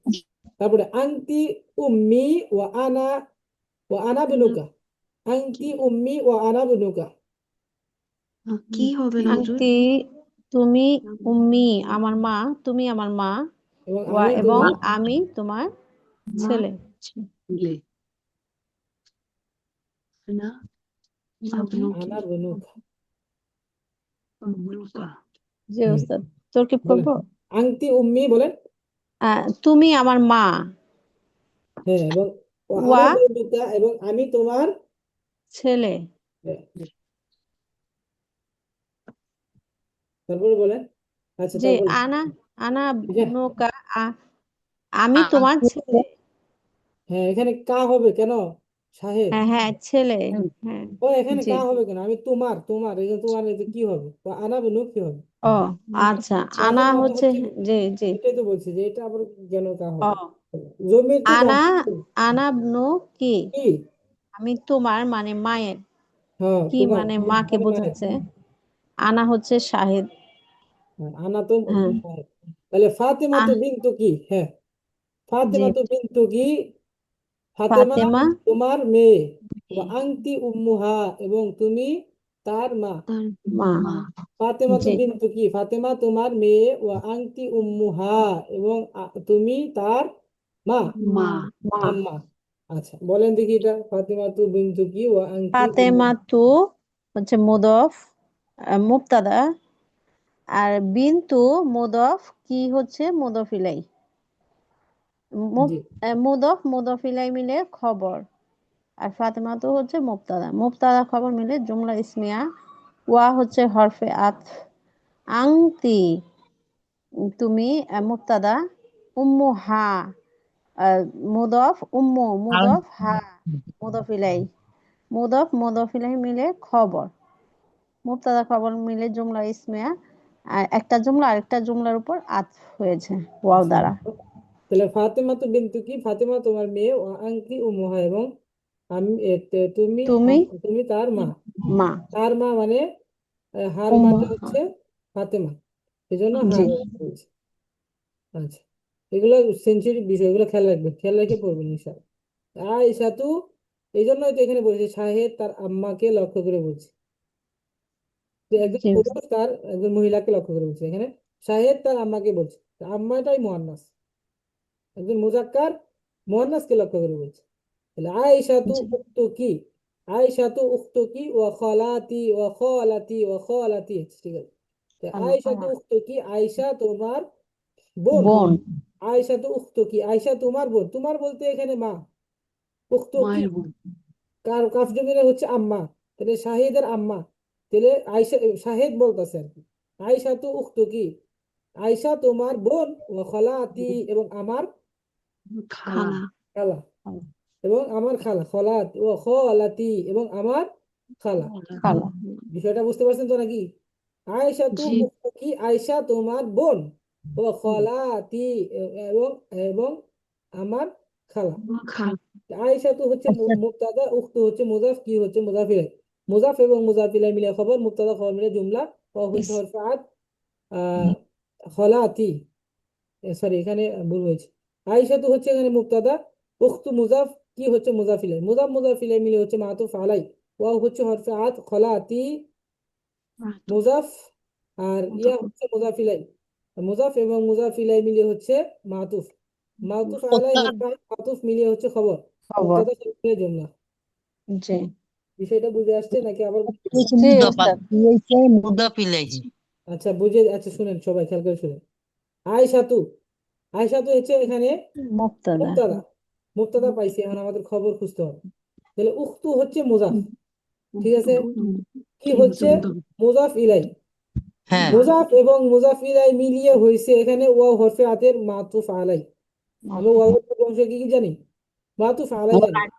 তারপরে আনতি উম্মি ওয়া আনা, ওয়া আনা বিনুকা। আনতি উম্মি ওয়া আনা বিনুকা। কি হবে না হুজুর? আন্টি তুমি, উম্মি আমার মা, তুমি আমার মা, এবং ওয়া আমি এবং তোমার আমি তোমার মা ছেলে। ছেলে না আনা বিনুকা। যে হুম, উস্তাদ তরকিব বলেন। করবো। আনতি উম্মি বলেন। তুমি আমার মা, হ্যাঁ, এবং ওয়া আনা ওয়া বিনুকা, এবং আমি তোমার। ছেলে। হ্যাঁ, তারপরে বলেন। আচ্ছা, যে তারপরে আনা আনা এটা, নৌকা আমি তোমার ছেলে। হ্যাঁ, এখানে কা হবে কেন? শাহেদ, হ্যাঁ হ্যাঁ ছেলে, হ্যাঁ ও এখানে জি। কা হবে কেন? আমি তোমার, তোমার এই যে তোমার, এই যে কি হবে? ওয়া আনা বিনুক কি হবে? ও আচ্ছা, আনা শাহেদ মানে হচ্ছে, হচ্ছে, জি জি। এটাই তো বলছি যে এটা আবার কেন কা ও হবে? জমির তো আনা, কম আনা কি কি। আমি তোমার মানে মায়ের, হ্যাঁ, কি তোমার মানে মাকে মানে মায়ের। বোঝাচ্ছে। আনা হচ্ছে শাহেদ। হ্যাঁ, আনা তো হ্যাঁ শাহেদ। তাহলে ফাতেমা তো আহ বিন্তু কি? হ্যাঁ, জি, ফাতেমা তো বিন্তু কি? ফাতেমা ফাতেমা তোমার মেয়ে। ও আংটি উম্মুহা, এবং তুমি তার মা। তার মা, মা। ফাতেমা তো জি বিন্তু কি? ফাতেমা তোমার মেয়ে। ও আংটি উম্মুহা, এবং তুমি তার মা, মা মা। আম্মা। আচ্ছা, বলেন দেখি এটা, ফাতেমা তো বিন্তু কি? ও আংটি ফাতেমা তু হচ্ছে মুদফ, মুবতাদা, আর বিন্তু মুদফ, কি হচ্ছে মুদফ ইলাই, জি, মুদফ মুদফ ইলাই মিলে খবর, আর ফাতেমা তো হচ্ছে মুবতাদা, মুবতাদা খবর মিলে জুমলা ইসমিয়া। ওয়া হচ্ছে হরফে আতফ, আংতি তুমি মুবতাদা, উম্মু হা মুদফ, উম্মু মুদফ, হা মুদফ ইলাই, মুদফ ইলাই মিলে খবর, মুবতাদা খবর মিলে জুমলা ইসমিয়া। আর একটা জুমলা আরেকটা জুমলার উপর আতফ হয়েছে ওয়াও আচ্ছা। দ্বারা। তাহলে ফাতেমা তো বিন্তু কি? ফাতেমা তোমার মেয়ে। ও আংটি উম্মুহা, এবং আমি তুমি তুমি তুমি তার মা। মা, তার মা মানে হার উম্মু, মানে হচ্ছে ফাতেমা, এই জন্য হা জি ব্যবহার করেছি। আচ্ছা, এগুলো সেঞ্চুরি বিষয়, এগুলো খেয়াল রাখবেন, খেয়াল রেখে পড়বেন ইনশাআল্লাহ। আয়েশা তু, এই জন্যই তো এখানে বলেছে শাহেদ তার আম্মাকে লক্ষ্য করে বলছে। যে একজন জি পুরুষ তার একজন মহিলাকে লক্ষ্য করে বলছে, এখানে শাহেদ তার আম্মাকে বলছে, তা আম্মাটাই মুয়ান্নাস, একজন মুজাক্কার মুয়ান্নাসকে লক্ষ্য করে বলছে। তাহলে আয়েশাতু উখতুকি, আয়েশাতু উখতুকি ওয়া খালাতি ওয়া খালাতি ওয়া খালাতি, ঠিক আছে। তো আয়েশাতু উখতুকি, আয়েশা তোমার বোন। বোন আয়েশাতু উখতুকি, আয়েশা তোমার বোন, তোমার বলতে এখানে মা। উখতুকি মায়ের বোন। কাফ জমিরে হচ্ছে আম্মা, তাহলে শাহিদের আম্মা, তাহলে আয়েশা শাহিদ বলতেছে আর কি। আয়েশাতু উখতুকি, আয়েশা তোমার বোন, ওয়া খালাতি এবং আমার খালা। খালা, এবং আমার খালা, খলাত ও খালাতি এবং আমার খালা। খালা বিষয়টা বুঝতে পারছেন তো নাকি? আয়েশা তু জি। উখতুকি, আয়েশা তোমার বোন, ও খালাতি এবং এবং আমার খালা। খালা। আয়েশা তো হচ্ছে মুবতাদা, উখতু হচ্ছে মুজাফ, কি হচ্ছে মুজাফ ইলাইহি। মুজাফ এবং মুজাফ ইলাইহি মিলে খবর, মুবতাদা খবর মিলে জুমলা, ও হচ্ছে হরফে আত খালাতি, সরি এখানে ভুল হয়েছে। আয়েশা তো হচ্ছে এখানে মুবতাদা, উখতু মুজাফ, কি হচ্ছে মুজাফ ইলাইহি, মুজাফ মুজাফ ইলাইহি মিলে হচ্ছে মাতুফ আলাই, ওয়াও হচ্ছে হরফে আত, খালাতি মুজাফ, আর ইয়া হচ্ছে মুজাফ ইলাইহি। মুজাফ এবং মুজাফ ইলাইহি মিলে হচ্ছে মাতুফ, মাতুফ আলাই উস্তাদ, হরফে আত, মাতুফ মিলিয়ে হচ্ছে খবর, খবর মুবতাদা খবর মিলিয়ে জুমলা। জি বিষয়টা বুঝে আসছে নাকি আবার? এই যে জি মুদাফা, ওস্তাদ এই যে মুদাফ ইলাইহি। আচ্ছা বুঝে, আচ্ছা শুনেন সবাই খেয়াল করে শুনেন। আয়েশাতু, আয়েশাতু হচ্ছে এখানে মুক্তাদা মুবতাদা, মুবতাদা পাইছি, এখন আমাদের খবর খুঁজতে হবে। তাহলে উখতু হচ্ছে মুজাফ, ঠিক আছে, কি হচ্ছে মুজাফ ইলাই, হ্যাঁ, মুজাফ এবং মুজাফ ইলাই মিলিয়ে হয়েছে এখানে ওয়াও হরফে আতের মাতুফ আলাই। আমরা ওয়াও এর অংশ কি কি জানি? মাতুফ আলাই ওর জানি। আগে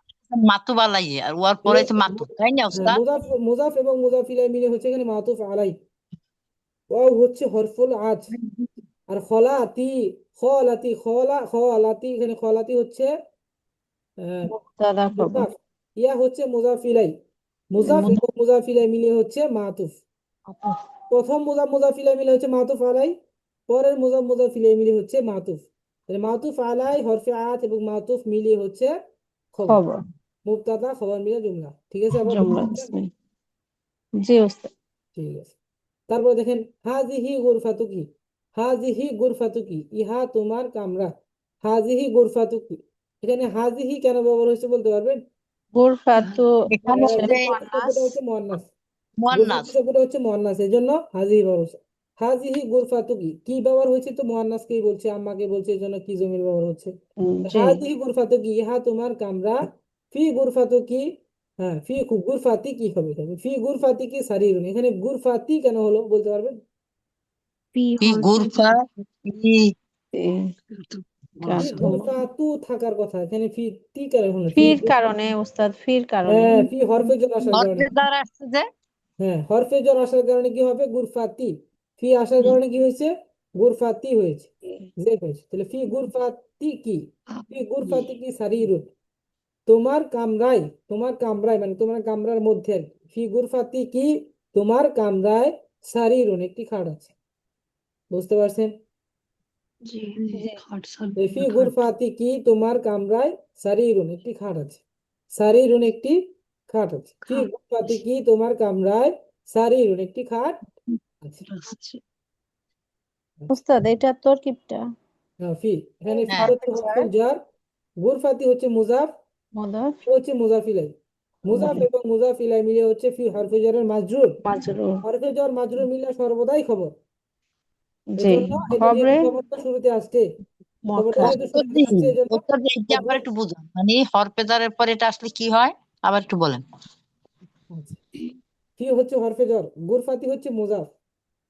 মাতু বালাইয়ে আর ওর পরে তাহলে হচ্ছে মাতু, তাই না হ্যাঁ, উস্তাদ? মুজাফ মুজাফ এবং মুজাফ ইলাই মিলে হচ্ছে এখানে মাতুফ আলাই, ওয়াও হচ্ছে হরফুল আত, আর খলাতি, খলাতি খলাতি, এখানে খলাতি হচ্ছে মুক্তাদা খবর মুজাফ, ইয়া হচ্ছে মুজাফ ইলাই, মুজাফ এবং মুজাফ ইলাই মিলে হচ্ছে মাতুফ। প্রথম মুজাফ মুজাফ ইলাই মিলে হচ্ছে মাতুফ আলাই, পরের মুজাফ মুজাফ ইলাই মিলে হচ্ছে মাতুফ। তাহলে মাতুফ আলাই হরফে আত এবং মাতুফ মিলিয়ে হচ্ছে খবর, খবর মুবতাদা খবর মিলে জুমলা, ঠিক আছে? আবার জুমলা জি ওস্তাদ ঠিক আছে। তারপরে দেখেন হাজিহি গুরফাতুকি, হাজিহি গুরফাতুকি, ইহা তোমার কামরা, হাজিহি গুরফাতুকি, এখানে হাজিহি কেন ব্যবহার হয়েছে বলতে পারবেন? গুরফাতু এখানে হচ্ছে হচ্ছে মুয়ান্নাস শব্দটা হচ্ছে মুয়ান্নাস, মুয়ান্নাস। গুরফাতু শব্দটা হচ্ছে মুয়ান্নাস, এই জন্য হাজিহি ব্যবহার হয়েছে। হাজিহি গুরফাতুকি কি ব্যবহার হয়েছে? তো মুয়ান্নাসকেই বলছে, আম্মাকে বলছে, এই জন্য কি জমির ব্যবহার হচ্ছে। জি হাজিহি গুরফাতুকি, ইহা তোমার কামরা, ফি গুরফাতুকি, হ্যাঁ ফি গুরফাতি কি হবে এখানে? ফি গুরফাতি কি সারিরুন, এখানে গুরফাতি কেন হলো বলতে পারবেন? কি গুরফা, কি ফি গুরফাতু থাকার কথা, এখানে ফি তি কেন হলো? ফি ফির কারণে ওস্তাদ ফির কারণে হ্যাঁ, ফি হরফে জোর আসার কারণে, হরফে দ্বারা আসছে যে হ্যাঁ হরফে জোর আসার কারণে কি হবে? গুরফাতি, ফি আসার কারণে কি হয়েছে? গুরফাতি হয়েছে, যে হয়েছে। তাহলে ফি গুরফাতি কি, ফি গুরফাতি কি সারিরুন, তোমার কামরায়, তোমার কামরায় মানে তোমার কামরার মধ্যে আর কি। ফি গুরফাতি কি, তোমার কামরায় সারিরুন একটি খাট আছে, বুঝতে পারছেন? জি। জি খাট সাল ফি খাট। গুরফাতি কি, তোমার কামরায় সারিরুন একটি খাট আছে, সারিরুন একটি খাট আছে। ফি খাট গুরফাতি কি, তোমার কামরায় সারিরুন একটি খাট আছে। আসছে। ওস্তাদ এটা তরকিবটা হ্যাঁ, ফি এখানে ফি হ্যাঁ, হচ্ছে হরফুল জার, গুরফাতি হচ্ছে মুজাফ, মুদাফ হচ্ছে মুজাফ ইলাই, মুজাফ এবং মুজাফ ইলাই মিলে হচ্ছে ফি হরফে জারের মাজরুর, মাজরুর হরফে জার মাজরুর মিলে সর্বদাই খবর, জি এজন্য এটা খবরে যেহেতু খবরটা শুরুতে আসছে, খবরটা মুয়াক্কার যেহেতু উত্তর শুরুতে দিই, আসছে এজন্য উত্তর দিই, এটা আবার খবর। একটু বুঝুন, মানে হরফে দ্বারের পরে এটা আসলে কি হয়, আবার একটু বলেন। আচ্ছা, ফি হচ্ছে হরফে জর, গুরফাতি হচ্ছে মুজাফ,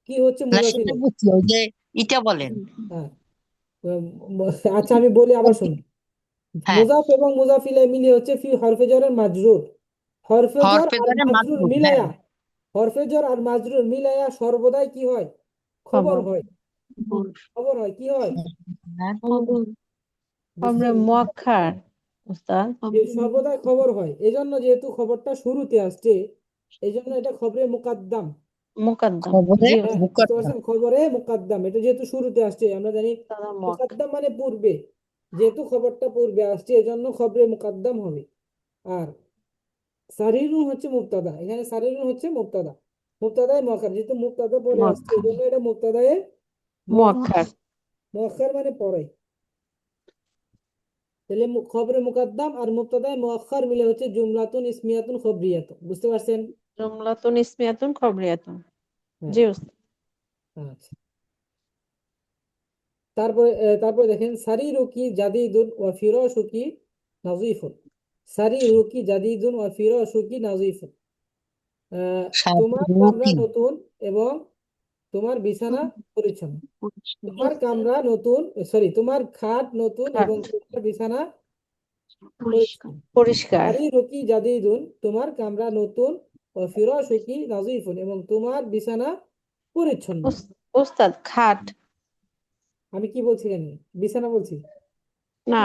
কি হচ্ছে না মুজাফ সেটা ইলাই। বুঝছি, ওই যে এটা বলেন। হ্যাঁ, আচ্ছা আমি বলি আবার শুনুন। হ্যাঁ, মুজাফ এবং মুজাফ ইলাই মিলিয়ে হচ্ছে ফি হরফে জরের মাজরুর, হরফে জর হরফে আর দ্বারে মাজরুর মাতলুব, হ্যাঁ। মিলায়া, হরফে জর আর মাজরুর মিলায়া সর্বদাই কি হয়? খবর খবর হয়, খবর হয়, কি হয়? হ্যাঁ, বুঝতে খবরে মুয়াক্কার ওস্তাদ যে সর্বদাই খবর হয়, এজন্য যেহেতু খবরটা শুরুতে আসছে, এই জন্য এটা খবরে মুকাদ্দাম। মুকাদ্দাম খবরে জি হ্যাঁ, বুঝতে মুকাদ্দাম। পারছেন? খবরে মুকাদ্দাম, এটা যেহেতু শুরুতে আসছে, আমরা জানি ওস্তাদ মুয়াক্কার মুকাদ্দাম মানে পূর্বে, যেহেতু খবরটা পূর্বে আসছে এজন্য খবরে মুকাদ্দাম হবে। আর সারিরুন হচ্ছে মুবতাদা, এখানে সারিরুন হচ্ছে মুবতাদা, মুবতাদায়ে মুআক্খার, যেহেতু মুবতাদা পরে আসছে এই মুআক্খার জন্য এটা মুবতাদায়ে মুআক্খার মুআক্খার মানে পরে। তাহলে খবরে মুকদ্দাম আর মুবতাদায়ে মুআক্খার মিলে হচ্ছে জুমলাতুন ইসমিয়াতুন খবরিয়াতুন। বুঝতে পারছেন? জুমলাতুন ইসমিয়াতুন খবরিয়াতুন। হ্যাঁ, জি উস্তাদ। আচ্ছা। তারপরে দেখেন সারিরুকি জাদিদুন ওয়া ফিরাশুকি নাযীফুন। সারিরুকি জাদিদুন ওয়া ফিরাশুকি নাযীফুন। তোমার কামরা সারুকি নতুন এবং তোমার বিছানা পরিচ্ছন্ন। তোমার কামরা নতুন, তোমার খাট নতুন এবং তোমার বিছানা পরিচ্ছন্ন। পরিষ্কার। সারিরুকি জাদিদুন, তোমার কামরা নতুন, ও ফিরাশুকি নাযীফুন, এবং তোমার বিছানা পরিচ্ছন্ন। উস্তাদ খাট আমি কি বলছি জানি? বিছানা বলছি। না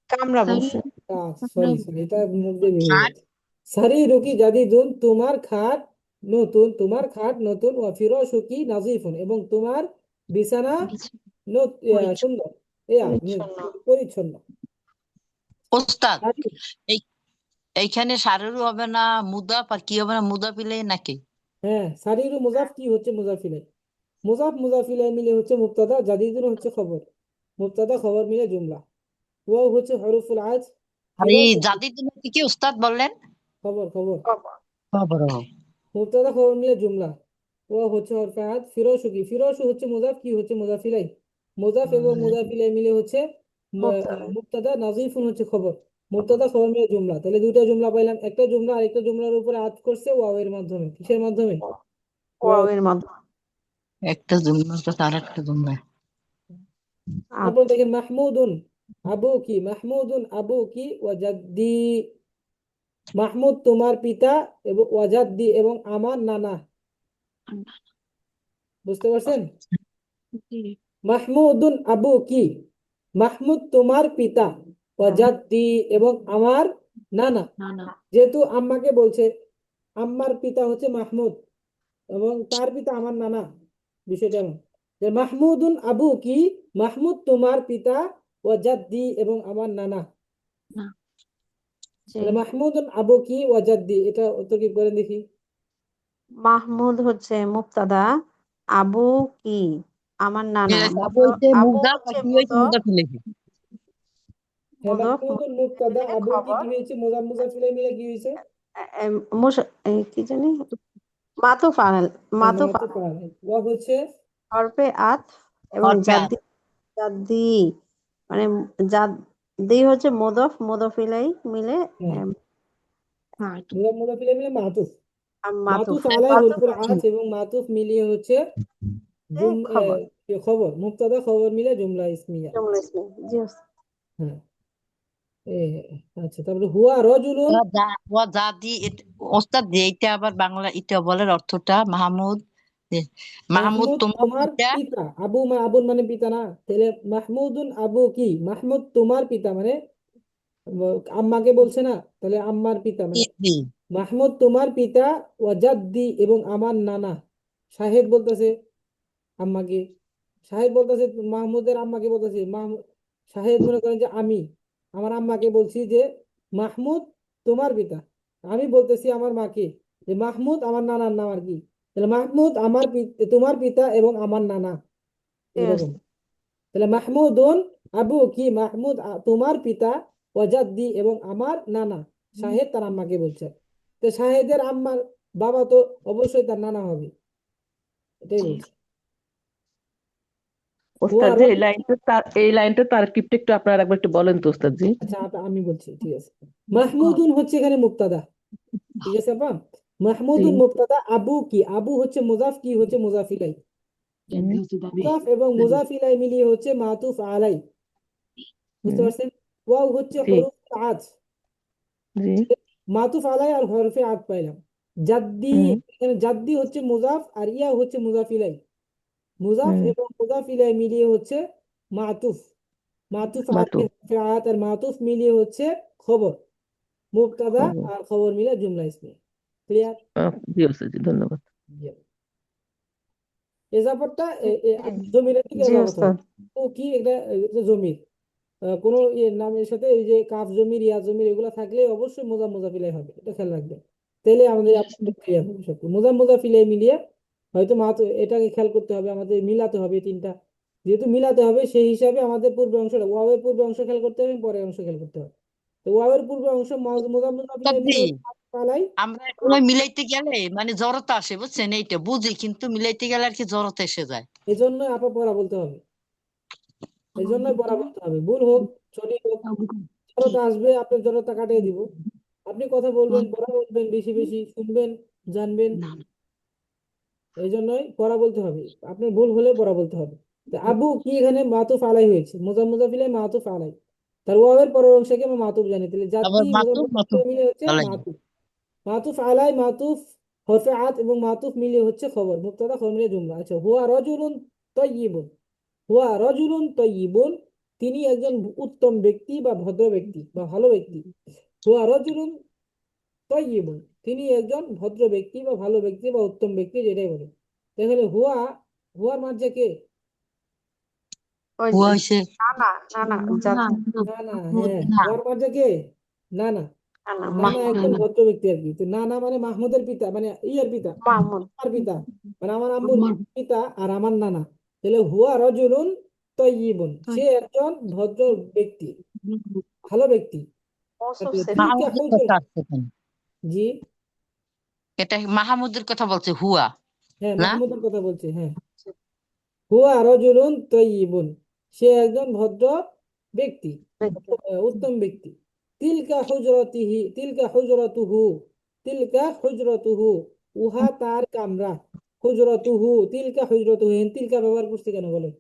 কামরা বলছে। সরি, এটা মুখ দিয়ে বের হয়ে গেছে। সারিরুকি জাদিদুন, তোমার খাট নতুন, তোমার খাট নতুন, ও ফিরাশুকি নাযীফুন, এবং তোমার বিছানা সুন্দর, পরিচ্ছন্ন। পরিচ্ছন্ন। ওস্তাদ সারি- এইখানে সারেরও হবে না, মুদাফ আর কি হবে না, মুদাফ ইলাইহি নাকি? হ্যাঁ, সারিরু মুজাফ কি হচ্ছে মুজাফ ইলাইহি। মুজাফ মুজাফ ইলাইহি মিলে হচ্ছে মুবতাদা, জাদিদুন হচ্ছে খবর। মুবতাদা খবর মিলে জুমলা। ওয়াও হচ্ছে হরফুল আজ। আর এই ফিরাশুকি জাদিদ নাকি কি উস্তাদ বললেন? খবর খবর। খবর। মুবতাদা খবর মিলে জুমলা। ওয়াও হচ্ছে হরফে আজ। ফিরাশুকি, ফিরাশু হচ্ছে মুজাফ, কি হচ্ছে মুজাফ ইলাইহি। মুজাফ এবং মুজাফ ইলাইহি মিলে হচ্ছে মুবতাদা। মুবতাদা, নাযীফুন হচ্ছে খবর। মুবতাদা খবর মিলে জুমলা। তাহলে দুইটা জুমলা পাইলাম। একটা জুমলা আরেকটা জুমলার উপরে আদ করছে ওয়াও এর মাধ্যমে। কিসের মাধ্যমে? Wow wow. এর মাধ্যমে। একটা জুমলা তো আর একটা জুমলা। তারপর দেখেন মাহমুদুন আবুকি, মাহমুদুন আবুকি ওয়া জাদ্দি। মাহমুদ তোমার পিতা এবং ওয়া জাদ্দি এবং আমার নানা। বুঝতে পারছেন? মাহমুদুন আবুকি, মাহমুদ তোমার পিতা, ওয়া জাদ্দি এবং আমার নানা। যেহেতু আম্মাকে বলছে, আম্মার পিতা হচ্ছে মাহমুদ এবং তার পিতা আমার নানা। বিষয়টা এমন যে মাহমুদুন আবুকি, মাহমুদ তোমার পিতা, ওয়া জাদ্দি এবং আমার নানা। জি। তাহলে মাহমুদুন আবুকি ওয়া জাদ্দি, এটা উত্তর কি করেন দেখি। মাহমুদ হচ্ছে মুবতাদা, আবু কি আমার নানা, আবু হইছে আবু মুদাফ আর হচ্ছে কি হইছে মুদফ, মুদাফ ইলাইহি। হ্যাঁ, মুদফ মাহমুদুন মুবতাদা, মিলে আবুকি খবর। কি হয়েছে? মুজাফ মুজাফ ইলাইহি মিলে কি হয়েছে? কি জানি মাতুফ আলাল, মাতুফ মাতুফ আলাইহি। ওয়া হচ্ছে হরফে আত এবং হরফে আত। জাদ্দি, জাদ্দি মানে জাদ্দি হচ্ছে মুদফ, মুদফ ইলাই মিলে হ্যাঁ, এম, মুজাফ মুজাফ ইলাইহি মিলে মাতুফ। মাতুফ। মাতুফ আলাইহি মাতুফ হরফুল হচ্ছে আত এবং মাতুফ মিলিয়ে হচ্ছে খবর। খবর। মুবতাদা খবর মিলে জুমলা ইসমিয়া। জুমলা ইসমিয়া। জি উস্তাদ। হ্যাঁ। এ, আচ্ছা, তারপরে হুয়া রজুলুন। ওয়া জাদি ওস্তাদ যে এটা আবার বাংলা এটা বলার অর্থটা মাহমুদ যে, মাহমুদ মাহমুদ তোমার তোমার পিতা। পিতা। আবুন মানে পিতা না। তাহলে মাহমুদুন আবু কি, মাহমুদ তোমার পিতা মানে আম্মাকে বলছে না, তাহলে আম্মার পিতা মানে জি। মাহমুদ তোমার পিতা, ওয়াজাদ্দি এবং আমার নানা। শাহেদ বলতেছে আম্মাকে, শাহেদ বলতেছে মাহমুদের আম্মাকে বলতেছে মাহমুদ। শাহেদ মনে করেন যে আমি আমার আম্মাকে বলছি যে মাহমুদ তোমার পিতা। আমি বলতেছি আমার মাকে যে মাহমুদ আমার নানার নাম আর কি। তাহলে মাহমুদ তোমার পিতা এবং আমার নানা, জি এরকম। উস্তাদ। তাহলে মাহমুদুন আবু কি, মাহমুদ তোমার পিতা, ওয়াজাদ্দি এবং আমার নানা। শাহেদ তার আম্মাকে বলছে। তো শাহেদের আম্মার বাবা তো অবশ্যই তার নানা হবে, এটাই বলছে। হুয়া ওস্তাদ জি এই লাইনটা তারকিবটা একটু আপনারা একবার একটু বলেন তো ওস্তাদ জি। আচ্ছা, আমি বলছি, ঠিক আছে। মাহমুদুন হচ্ছে এখানে মুবতাদা, ঠিক আছে আপা। জি মাহমুদুন মুবতাদা, আবু কি, আবু হচ্ছে মুজাফ, কি হচ্ছে মুজাফ ইলাই। মুজাফ এবং মুজাফ ইলাই মিলিয়ে হচ্ছে মাতুফ আলাই। বুঝতে পারছেন? ওয়াও হচ্ছে জি হরফ আজ। জি মাতুফ আলাই আর হরফে আদ পাইলাম। জাদ্দি, হুম এখানে জাদ্দি হচ্ছে মুজাফ আর ইয়া হচ্ছে মুজাফ ইলাই। মুজাফ হুম এবং মুজাফ ইলাই মিলিয়ে হচ্ছে মাতুফ। মাতুফ মাতু আলাই হরফে আদ আর মাতুফ মিলিয়ে হচ্ছে খবর। মুবতাদা খবর। আর খবর মিলে জুমলা ইসমিয়া। ক্লিয়ার? জি ওস্তাদ জি ধন্যবাদ। এজাফতটা জমিরের দিকে জি এজাফত হবে। উস্তাদ। ও কি, এটা জমির। কোনো নামের সাথে এই যে কাফ জমির, ইয়া জমির এগুলা থাকলে অবশ্যই মোজাফ মোজাফ ইলাই হবে, এটা খেয়াল রাখবেন। তাহলে আমাদের আপনাদের ক্লিয়ার হবে সব মুজাফ মুজাফ ইলাইহি মিলিয়ে হয়তো এটাকে খেয়াল করতে হবে, আমাদের মিলাতে হবে তিনটা, যেহেতু মিলাতে হবে সেই হিসাবে আমাদের পূর্বে অংশটা ওয়াওয়ের পূর্বে অংশ খেয়াল করতে হবে এবং পরের অংশ খেয়াল করতে হবে। তো ওয়াওয়ের পূর্বে অংশ মুজাফ মুজাফ ইলাইহি মিলে উস্তাদ, হচ্ছে ফালাই। আমরা এখন ওই মিলাইতে গেলে মানে জড়তা আসে, বুঝছেন? এইটা বুঝি, কিন্তু মিলাইতে গেলে আর কি জড়তা এসে যায়। এই জন্য আপা পড়া বলতে হবে, এই জন্যই পড়া বলতে হবে, ভুল হোক সঠিক হোক জড়তা আসবে, আপনার জড়তা কাটিয়ে দিব। আপনি কথা বলবেন, পড়া বলবেন, বেশি বেশি শুনবেন, জানবেন, না না এই জন্যই পড়া বলতে হবে। আপনার ভুল হলে পড়া বলতে হবে। তো আবু কি এখানে মাতুফ আলাই হয়েছে, মুজাফ মুজাফ ইলাইহি মাতুফ আলাই, তার ওয়াওয়ের পরের অংশকে আমরা মাতুফ জানি, তাহলে আবার জাতি মুজাফ মাতুব মুজাফ মাতুব ইলাইহি মিলে হচ্ছে আলাই। মাতুফ। মাতুফ আলাই, মাতুফ হরফে আত এবং মাতুফ মিলিয়ে হচ্ছে খবর, মুবতাদা খবর মিলিয়ে জুমলা। আচ্ছা, হুয়া রাজুলুন তাইয়িবুন, হুয়া রাজুলুন তাইয়িবুন, তিনি একজন উত্তম ব্যক্তি বা ভদ্র ব্যক্তি বা ভালো ব্যক্তি। হুয়া রাজুলুন তাইয়িবুন, তিনি একজন ভদ্র ব্যক্তি বা ভালো ব্যক্তি বা উত্তম ব্যক্তি, যেটাই বলে। তাহলে হুয়ার মাঝে কে? ওই হুয়া হইছে না না না না না নানা, হ্যাঁ, না, হুয়ার মাঝে কে? নানা। না না নানা একজন না ভদ্র ব্যক্তি আর কি। তো নানা মানে মাহমুদের পিতা, মানে ইয়ার পিতা, মাহমুদ। আমার পিতা, মানে আমার আম্মুর পিতা আর আমার নানা। তাহলে হুয়া রাজুলুন তাইয়িবুন, সে একজন ভদ্র ব্যক্তি, ভালো ব্যক্তি। মৌসুফ তারপরে সিফা। তিলকা মাহমুদের হুজুর, কথা আসছে এখানে। জি, এটা মাহমুদের কথা বলছে হুয়া, হ্যাঁ, না? মাহমুদের কথা বলছে, হ্যাঁ। হুয়া রাজুলুন তাইয়িবুন, সে একজন ভদ্র ব্যক্তি, উত্তম ব্যক্তি। তিলকা হুজরাতুহু, তিলকা হুজরাতুহু, উহা তার কামরা। হুজরাতুহু, তিলকা হুজরাতুহু, তিলকা ব্যবহার করছে কেন বলেন?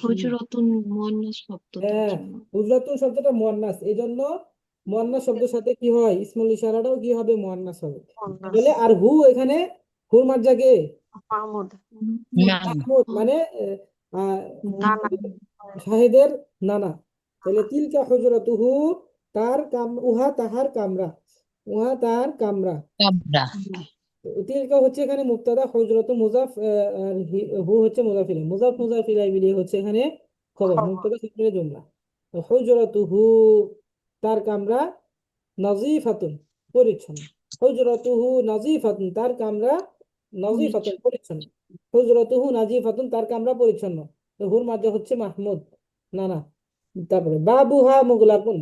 হুজরাতুন মুয়ান্নাস শব্দ তার হ্যাঁ, জন্য। হুজরাতুন শব্দটা মুয়ান্নাস, এই জন্য মুয়ান্নাস শব্দের সাথে কি হয়, ইসমুল ইশারাটাও কি হবে, মুয়ান্নাস হবে। তাহলে আর এখানে হুর মার্জা কে? মাহমুদ। না, মাহমুদ মানে আহ, না না শাহেদের নানা। তাহলে তিলকা হুজরাতুহু, উহা তাহার কামরা, উহা তাহার কামরা। কাবরা। তিলকা হচ্ছে এখানে মুবতাদা, হুজরাতু মুজাফ, আর হু হচ্ছে মুজাফ ইলাইহি, মুজাফ মুজাফ ইলাইহি মিলিয়ে হচ্ছে এখানে খবর, খবর। মুবতাদা খবরে জুমলা। তো হুজরাতুহু, তার কামরা, নাজিফাতুন, পরিচ্ছন্ন। হুজরাতুহু নাজিফাতুন, তার কামরা নাজিফাতুন, পরিচ্ছন্ন। হুজরাতুহু নাজিফাতুন, তার কামরা পরিচ্ছন্ন। তো হুর মাঝে হচ্ছে মাহমুদ, নানা। তারপরে বাবুহা মুগলাকুন,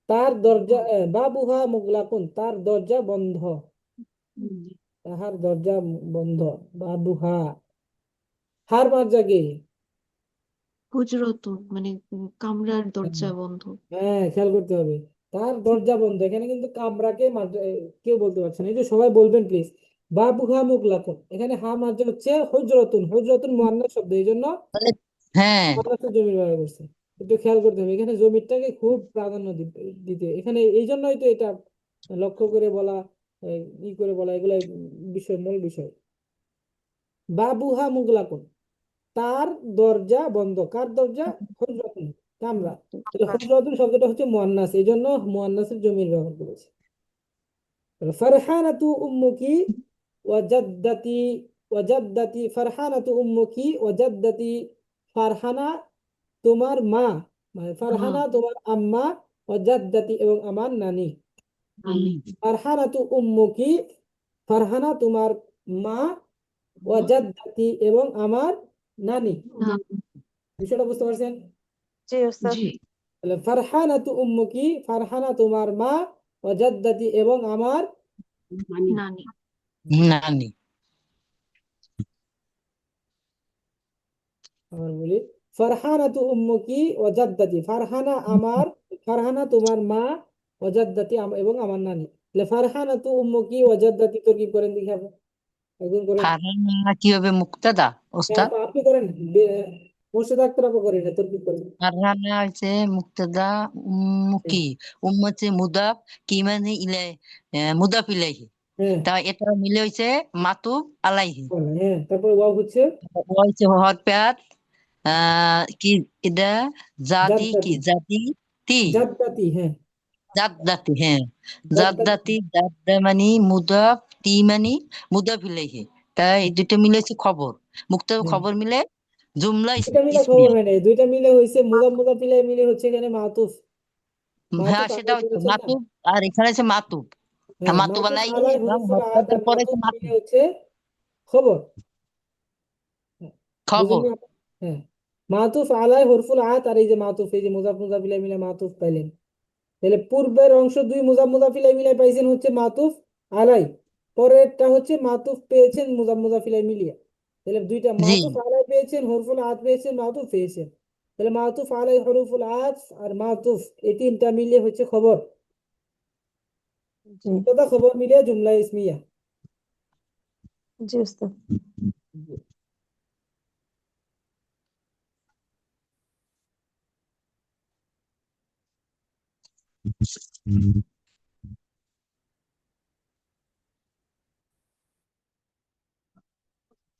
তার দরজা, বাবুহা মুগলাকুন, তার দরজা বন্ধ, তাহার দরজা বন্ধ। বাবুহা, হার মার্জা কে? হুজরাতুন মানে কামরার দরজা বন্ধ। হ্যাঁ, খেয়াল করতে হবে, তার দরজা বন্ধ, এখানে কিন্তু কামরাকে কেউ বলতে পারছে না, এই যে সবাই বলবেন প্লিজ। বাবুহা মুগলাকুন, এখানে হা মার্জা হচ্ছে হুজরাতুন, হুজরাতুন মুয়ান্নাস শব্দ, এই জন্য তাহলে হ্যাঁ, মুয়ান্নাসের জমির ব্যবহার করছে। একটু খেয়াল করতে হবে, এখানে জমিরটাকে খুব প্রাধান্য দিতে, এখানে এই জন্যই তো এটা লক্ষ্য করে বলা, ই করে বলা, এগুলো বিষয়, মূল বিষয়। বাবুহা মুগলাকুন, তার দরজা বন্ধ, কার দরজা? হুজরাতুন, কামরা। তাহলে হুজরাতুন শব্দটা হচ্ছে মুয়ান্নাস, এই জন্য মুয়ান্নাসের জমির ব্যবহার করেছে। ফারহানাতু উম্মুকি ওয়া জাদ্দাতি, ফারহানাতু উম্মুকি ওয়া জাদ্দাতি, ফারহানা তোমার মা, মানে ফারহানা তোমার আম্মা, ওয়া জাদ্দাতি এবং আমার নানি। ফারহানাতু উম্মুকি, ফারহানা তোমার মা, ওয়া জাদ্দাতি এবং আমার নানি। বিষয়টা বুঝতে পারছেন? জি উস্তাদ। জি তাহলে ফারহানাতু উম্মুকি, ফারহানা তোমার মা, ওয়া জাদ্দাতি এবং আমার নানি। নানি। আমার বলি, ফারহানাতু উম্মুকি ওয়া জাদ্দাতি, ফারহানা তোমার মা, ওয়া জাদ্দাতি এবং আমার নানি। তাহলে ফারহানাতু উম্মুকি ওয়া জাদ্দাতি তরকিব করেন দেখি আপনি, একজন করেন। ফারহানা কি হবে মুক্তাদা হ্যাঁ, ওস্তাদ? আপনি করেন, মোর্শেদ আক্তার আপু করেন, তরকিব করেন। ফারহানা হচ্ছে মুক্তাদা, উম্মুকি, উম্মতে মুদাফ, কি মানে মুদাফ ইলাইহি। হ্যাঁ, তা এটা মিলে হইছে মাতুব আলাইহি। হ্যাঁ, তারপরে ওয়াও হচ্ছে ও হইছে হরফাত, কি এটা, জাদ্দাতি, জাদি তি, জাদ্দাতি, হ্যাঁ, জাদ্দাতি, হ্যাঁ, জাদ্দাতি। জাদ্দাতি, জাদ্দা মানে মুদাফ, তি মানে মুদাফ ইলাইহি। তাই এই দুটো মিলে হচ্ছে খবর, মুক্তাদা হ্যাঁ, খবর মিলে জুমলা দুইটা মিলে খবর ইসমিয়া। হয় নাই, দুইটা মিলে হয়েছে মুদাফ মুদাফ মিলে হচ্ছে এখানে মাতুফ, হ্যাঁ, মাতুফ সেটা আগে হচ্ছে করেছেন না? মাতুব, আর এখানে আছে মাতুব। হ্যাঁ মাতু মাতুফ বানাই আলাই ইমাম হরফুল আত হরফাতের আর পরে মাতুফ মাতু মিলে হচ্ছে খবর। হ্যাঁ, বুঝেন খবর। না? হ্যাঁ মাতুফ আলাই হরফুল আত আর এই যে মাতুফ, এই যে মুজাফ মুজাফ ইলাইহি মিলে মাতুফ পাইলেন, তাহলে পূর্বের অংশ দুই মুজাফ মুজাফ ইলাইহি মিলাই পাইছেন হচ্ছে মাতুফ আলাই, পরেরটা হচ্ছে মাতুফ পেয়েছেন মুজাফ মুজাফ ইলাইহি মিলিয়ে, তাহলে দুইটা জি মাতুফ আলাই পেয়েছেন, হরফুল আত পেয়েছেন, মাতুফ পেয়েছেন, তাহলে মাতুফ আলাই হরফুল আত আর মাতুফ এই তিনটা মিলিয়ে হচ্ছে খবর, জি মুবতাদা খবর মিলিয়ে জুমলা ইসমিয়া। জি উস্তাদ।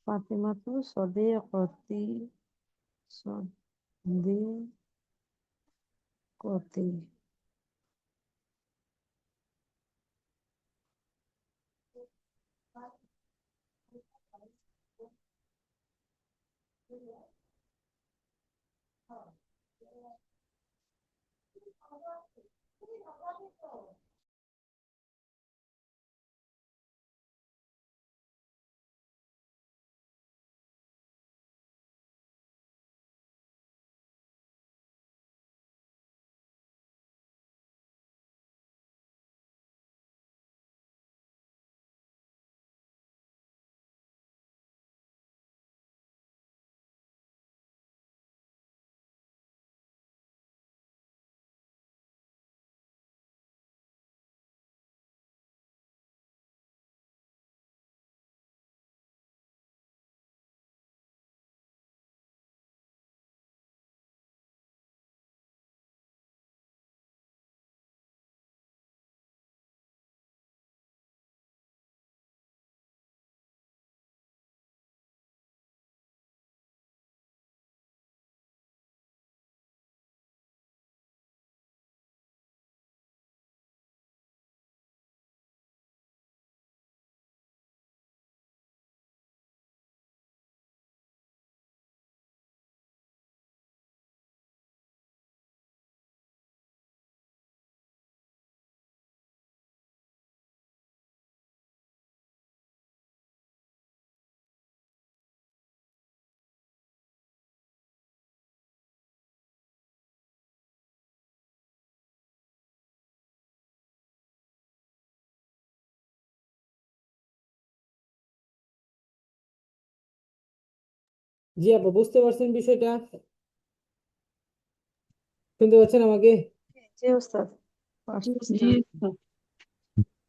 ফাতেমাতু সদিকতি সদিকতি। জি আপু বুঝতে পারছেন বিষয়টা, শুনতে পাচ্ছেন আমাকে? জি উস্তাদ। জি উস্তাদ। উস্তাদ।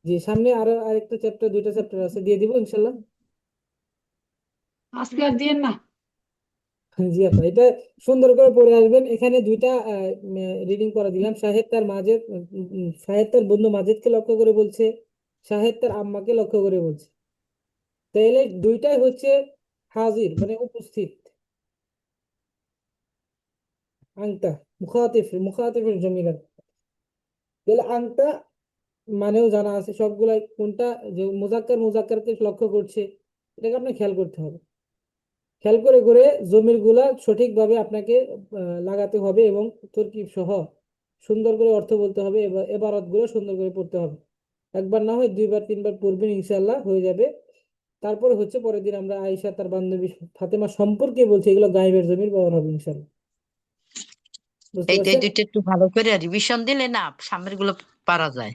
জি সামনে আরো আরেকটা চ্যাপ্টার, দুইটা চ্যাপ্টার আছে, দিয়ে দিব ইনশাল্লাহ। আজকে আর দিয়েন না। জি আপা এটা সুন্দর করে পড়ে আসবেন, এখানে দুইটা রিডিং করে দিলাম, শাহেদ তার মাজেদ, শাহেদ তার বন্ধু মাজেদকে লক্ষ্য করে বলছে, শাহেদ তার আম্মাকে লক্ষ্য করে বলছে, তাহলে দুইটাই হচ্ছে হাজির মানে উপস্থিত। আংতা মুখাতিফের জমিলা, তাহলে আংতা মানেও জানা আছে সবগুলাই, কোনটা যে মুজাক্কারকে লক্ষ্য করছে এটাকে আপনি খেয়াল করতে হবে, খেয়াল করে করে জমির গুলা সঠিকভাবে আপনাকে লাগাতে হবে এবং তরকিব সহ সুন্দর করে অর্থ বলতে হবে, এবারত গুলো সুন্দর করে পড়তে হবে, একবার না হয় দুইবার তিনবার পড়বেন ইনশাল্লাহ হয়ে যাবে। তারপরে হচ্ছে পরের দিন আমরা আয়েশা তার বান্ধবী ফাতেমা সম্পর্কে বলছি, এগুলো গায়েবের জমির ব্যবহার হবে ইনশাল্লাহ, বুঝতে এইটাই পারছেন? দুইটা একটু ভালো করে রিভিশন দিলে না সামনের গুলো পারা যায়।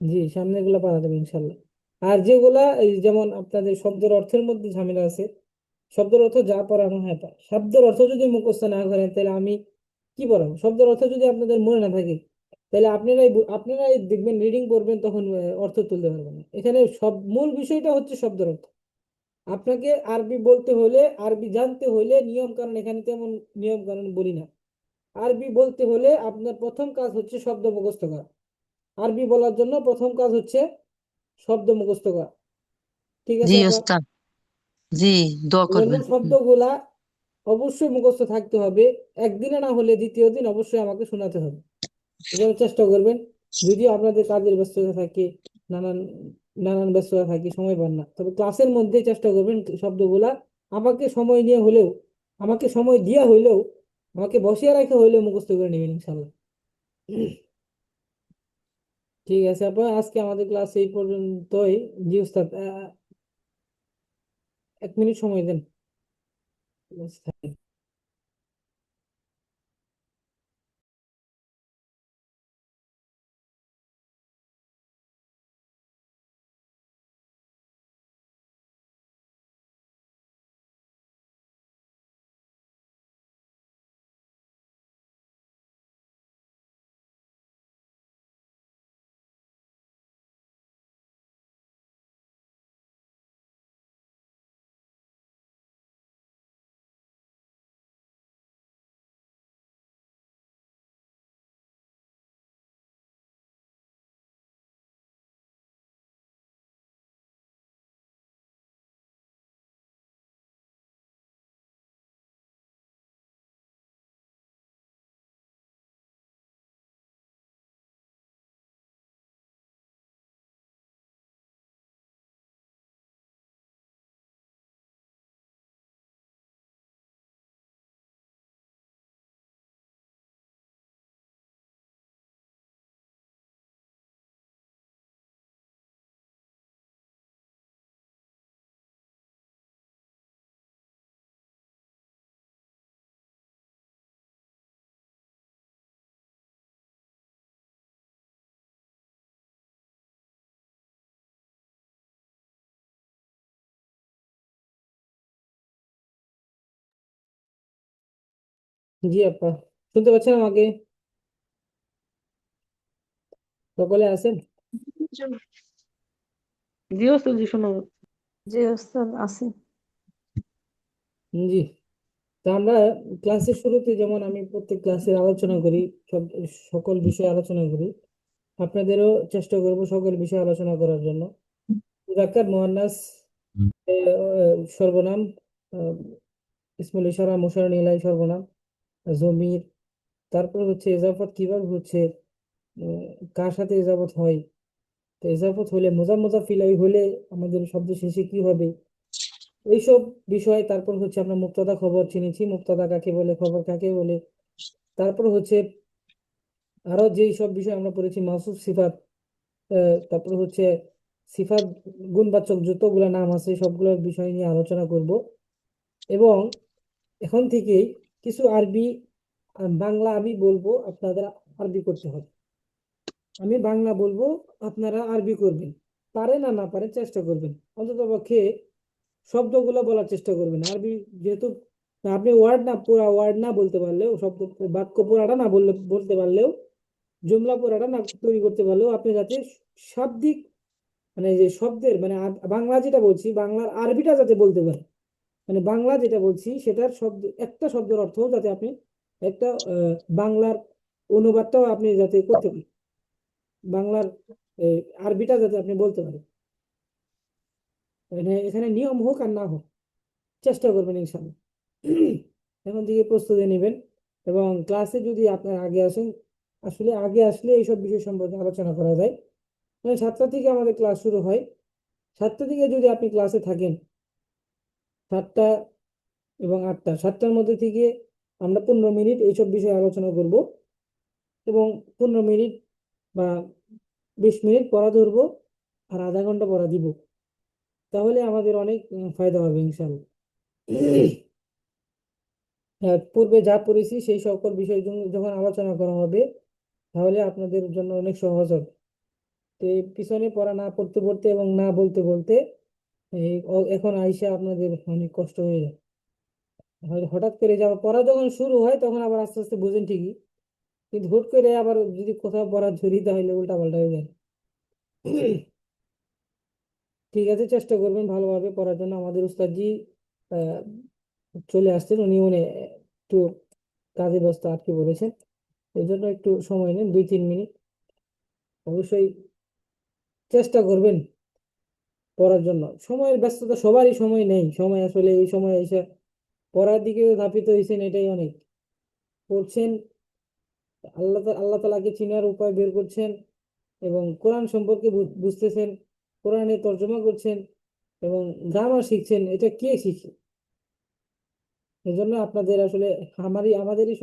জি সামনে গুলা পাওয়া যাবে ইনশাল্লাহ। আর যেগুলা এই যেমন আপনাদের শব্দের অর্থের মধ্যে ঝামেলা আছে, শব্দের অর্থ যা পড়ানো হয় তা, শব্দের অর্থ যদি মুখস্থ না করেন তাহলে আমি কি পড়াবো, শব্দের অর্থ যদি আপনাদের মনে না থাকে তাহলে আপনারাই দেখবেন রিডিং করবেন তখন অর্থ তুলতে পারবেন না। এখানে সব মূল বিষয়টা হচ্ছে শব্দের অর্থ, আপনাকে আরবি বলতে হলে, আরবি জানতে হলে নিয়ম কানুন, এখানে তেমন নিয়ম কানুন বলি না, আরবি বলতে হলে আপনার প্রথম কাজ হচ্ছে শব্দ মুখস্থ করা, আরবি বলার জন্য প্রথম কাজ হচ্ছে শব্দ মুখস্থ করা, ঠিক জি আছে আপা? ওস্তাদ, জি দোয়া এজন্য করবেন। শব্দগুলা অবশ্যই মুখস্থ থাকতে হবে, একদিনে না হলে দ্বিতীয় দিন অবশ্যই আমাকে শোনাতে হবে, এজন্য চেষ্টা করবেন। যদিও আপনাদের কাজের ব্যস্ততা থাকে, নানান নানান ব্যস্ততা থাকে, সময় পান না, তবে ক্লাসের মধ্যে চেষ্টা করবেন শব্দগুলা আমাকে সময় নিয়ে হলেও, আমাকে সময় দিয়া হইলেও, আমাকে বসিয়ে রাখা হইলেও মুখস্থ করে নেবেন ইনশাল্লাহ। ঠিক আছে আপা, আজকে আমাদের ক্লাস এই পর্যন্তই। জি উস্তাদ, 1 মিনিট সময় দেন। জি আপা, শুনতে পাচ্ছেন আমাকে? সকলে আছেন? জি ওস্তাদ, জি শোনো। জি ওস্তাদ আছি। জি, তা আমরা ক্লাসের শুরুতে যেমন আমি প্রত্যেক ক্লাসে আলোচনা করি, সব সকল বিষয়ে আলোচনা করি, আপনাদেরও চেষ্টা করব সকল বিষয়ে আলোচনা করার জন্য। মুযাক্কার, মুয়ান্নাস, সর্বনাম, আহ, ইসমুল ইশারা, মুশার নিলাই সর্বনাম, জমির, তারপর হচ্ছে এজাফত কিভাবে হচ্ছে, আহ, কার সাথে এজাফত হয়, তো এজাফত হলে মুজাফিলাই হলে আমাদের শব্দ শেষে কি হবে, এইসব বিষয়। তারপর হচ্ছে আমরা মুবতাদা খবর চিনেছি, মুবতাদা কাকে বলে, খবর কাকে বলে। তারপর হচ্ছে আরো যেই সব বিষয় আমরা পড়েছি, মাউসুফ সিফাত, তারপর হচ্ছে সিফাত, গুণবাচক যতগুলা নাম আছে সবগুলোর বিষয় নিয়ে আলোচনা করব। এবং এখন থেকেই কিছু আরবি, বাংলা আমি বলবো, আপনাদের আরবি করতে হবে। আমি বাংলা বলবো, আপনারা আরবি করবেন। পারেন আর না পারেন চেষ্টা করবেন, অন্তত পক্ষে শব্দগুলো বলার চেষ্টা করবেন আরবি। যেহেতু আপনি ওয়ার্ড না, পুরা ওয়ার্ড না বলতে পারলেও, শব্দ বাক্য পুরাটা না বলতে পারলেও, জুমলা পুরাটা না তৈরি করতে পারলেও, আপনি যাতে শাব্দিক, মানে যে শব্দের মানে বাংলা যেটা বলছি, বাংলার আরবিটা যাতে বলতে পারে, মানে বাংলা যেটা বলছি সেটার শব্দ, একটা শব্দের অর্থ যাতে আপনি একটা বাংলার অনুবাদটাও আপনি যাতে করতে পারেন, বাংলার আরবিটা যাতে আপনি বলতে পারেন। মানে এখানে নিয়ম হোক আর না হোক, চেষ্টা করবেন ইনশাল্লাহ। এখন থেকে প্রস্তুতি নেবেন। এবং ক্লাসে যদি আপনার আগে আসেন, আসলে আগে আসলে এইসব বিষয় সম্পর্কে আলোচনা করা যায়। মানে 7টা থেকে আমাদের ক্লাস শুরু হয়, 7টা থেকে যদি আপনি ক্লাসে থাকেন, 7টা এবং 8টা, 7টার মধ্যে থেকে আমরা 15 মিনিট এইসব বিষয়ে আলোচনা করব, এবং 15 মিনিট বা 20 মিনিট পড়া ধরবো, আর আধা ঘন্টা পড়া দিব। তাহলে আমাদের অনেক ফায়দা হবে ইনশাল্লাহ। পূর্বে যা পড়েছি সেই সকল বিষয় যখন আলোচনা করা হবে, তাহলে আপনাদের জন্য অনেক সহজ হবে। তো এই পিছনে পড়া না পড়তে পড়তে এবং না বলতে বলতে এখন আইসা আপনাদের অনেক কষ্ট হয়ে যায়। হঠাৎ করে যাওয়া পড়া যখন শুরু হয় তখন আবার আস্তে আস্তে বোঝেন ঠিকই, কিন্তু হুট করে আবার যদি কোথাও পড়া ধরি তাহলে উল্টা পাল্টা হয়ে যায়। ঠিক আছে, চেষ্টা করবেন ভালোভাবে পড়ার জন্য। আমাদের উস্তাদজি আহ, চলে আসছেন, উনি একটু কাজে ব্যস্ত আটকে পড়েছেন, এই জন্য একটু সময় নেন, 2-3 মিনিট। অবশ্যই চেষ্টা করবেন পড়ার জন্য। সময়ের ব্যস্ততা সবারই সময় নেই, সময় আসলে এই সময় এসে পড়ার দিকে ধাপিত হয়েছেন, এটাই অনেক। পড়ছেন, আল্লাহ তাআলাকে চিনার উপায় বের করছেন, এবং কোরআন সম্পর্কে বুঝতেছেন, কোরআনের তর্জমা করছেন, এবং গ্রামার শিখছেন। এটা কে শিখছে? এই জন্য আপনাদের আসলে আমাদেরই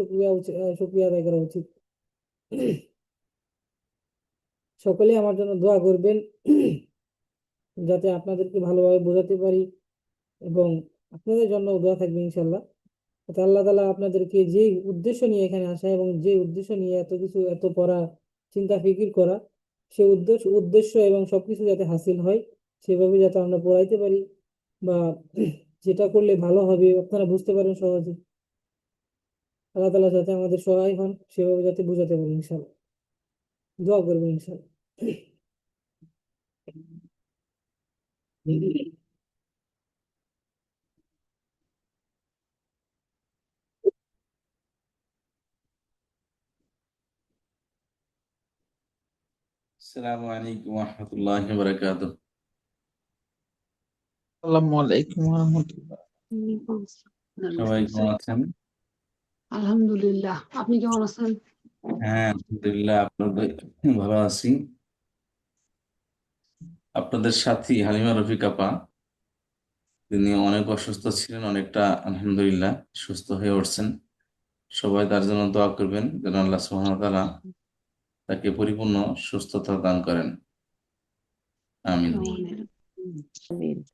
শুকরিয়া আদায় করা উচিত। সকলেই আমার জন্য দোয়া করবেন যাতে আপনাদেরকে ভালোভাবে বোঝাতে পারি এবং আপনাদের জন্য দোয়া থাকবে ইনশাল্লাহ। তো আল্লাহ তাআলা আপনাদেরকে যে উদ্দেশ্য নিয়ে এখানে আসা এবং যে উদ্দেশ্য নিয়ে এত কিছু এত পড়া চিন্তা ফিকির করা, সেই উদ্দেশ্য এবং সবকিছু যাতে হাসিল হয়, সেভাবে যাতে আমরা পড়াইতে পারি বা যেটা করলে ভালো হবে আপনারা বুঝতে পারেন সহজে। আল্লাহ তাআলা যাতে আমাদের সহায় হন, সেভাবে যাতে বোঝাতে পারি ইনশাল্লাহ। দোয়া করবেন ইনশাল্লাহ। আসসালামু আলাইকুম ওরহমতুল্লাহি ওয়াবারাকাতুহ। আসসালামু আলাইকুম রহমতুল্লাহ। সবাই কেমন আছেন? আলহামদুলিল্লাহ, আপনি কেমন আছেন? হ্যাঁ, আলহামদুলিল্লাহ, আপনাদের ভালো আছি। আপনাদের সাথী হালিমা রফিক আপা, তিনি অনেক অসুস্থ ছিলেন, অনেকটা আলহামদুলিল্লাহ সুস্থ হয়ে উঠছেন। সবাই তার জন্য দোয়া করবেন যেন আল্লাহ সুবহানাহু ওয়া তাআলা তাকে পরিপূর্ণ সুস্থতা দান করেন। আমিন। আমিন।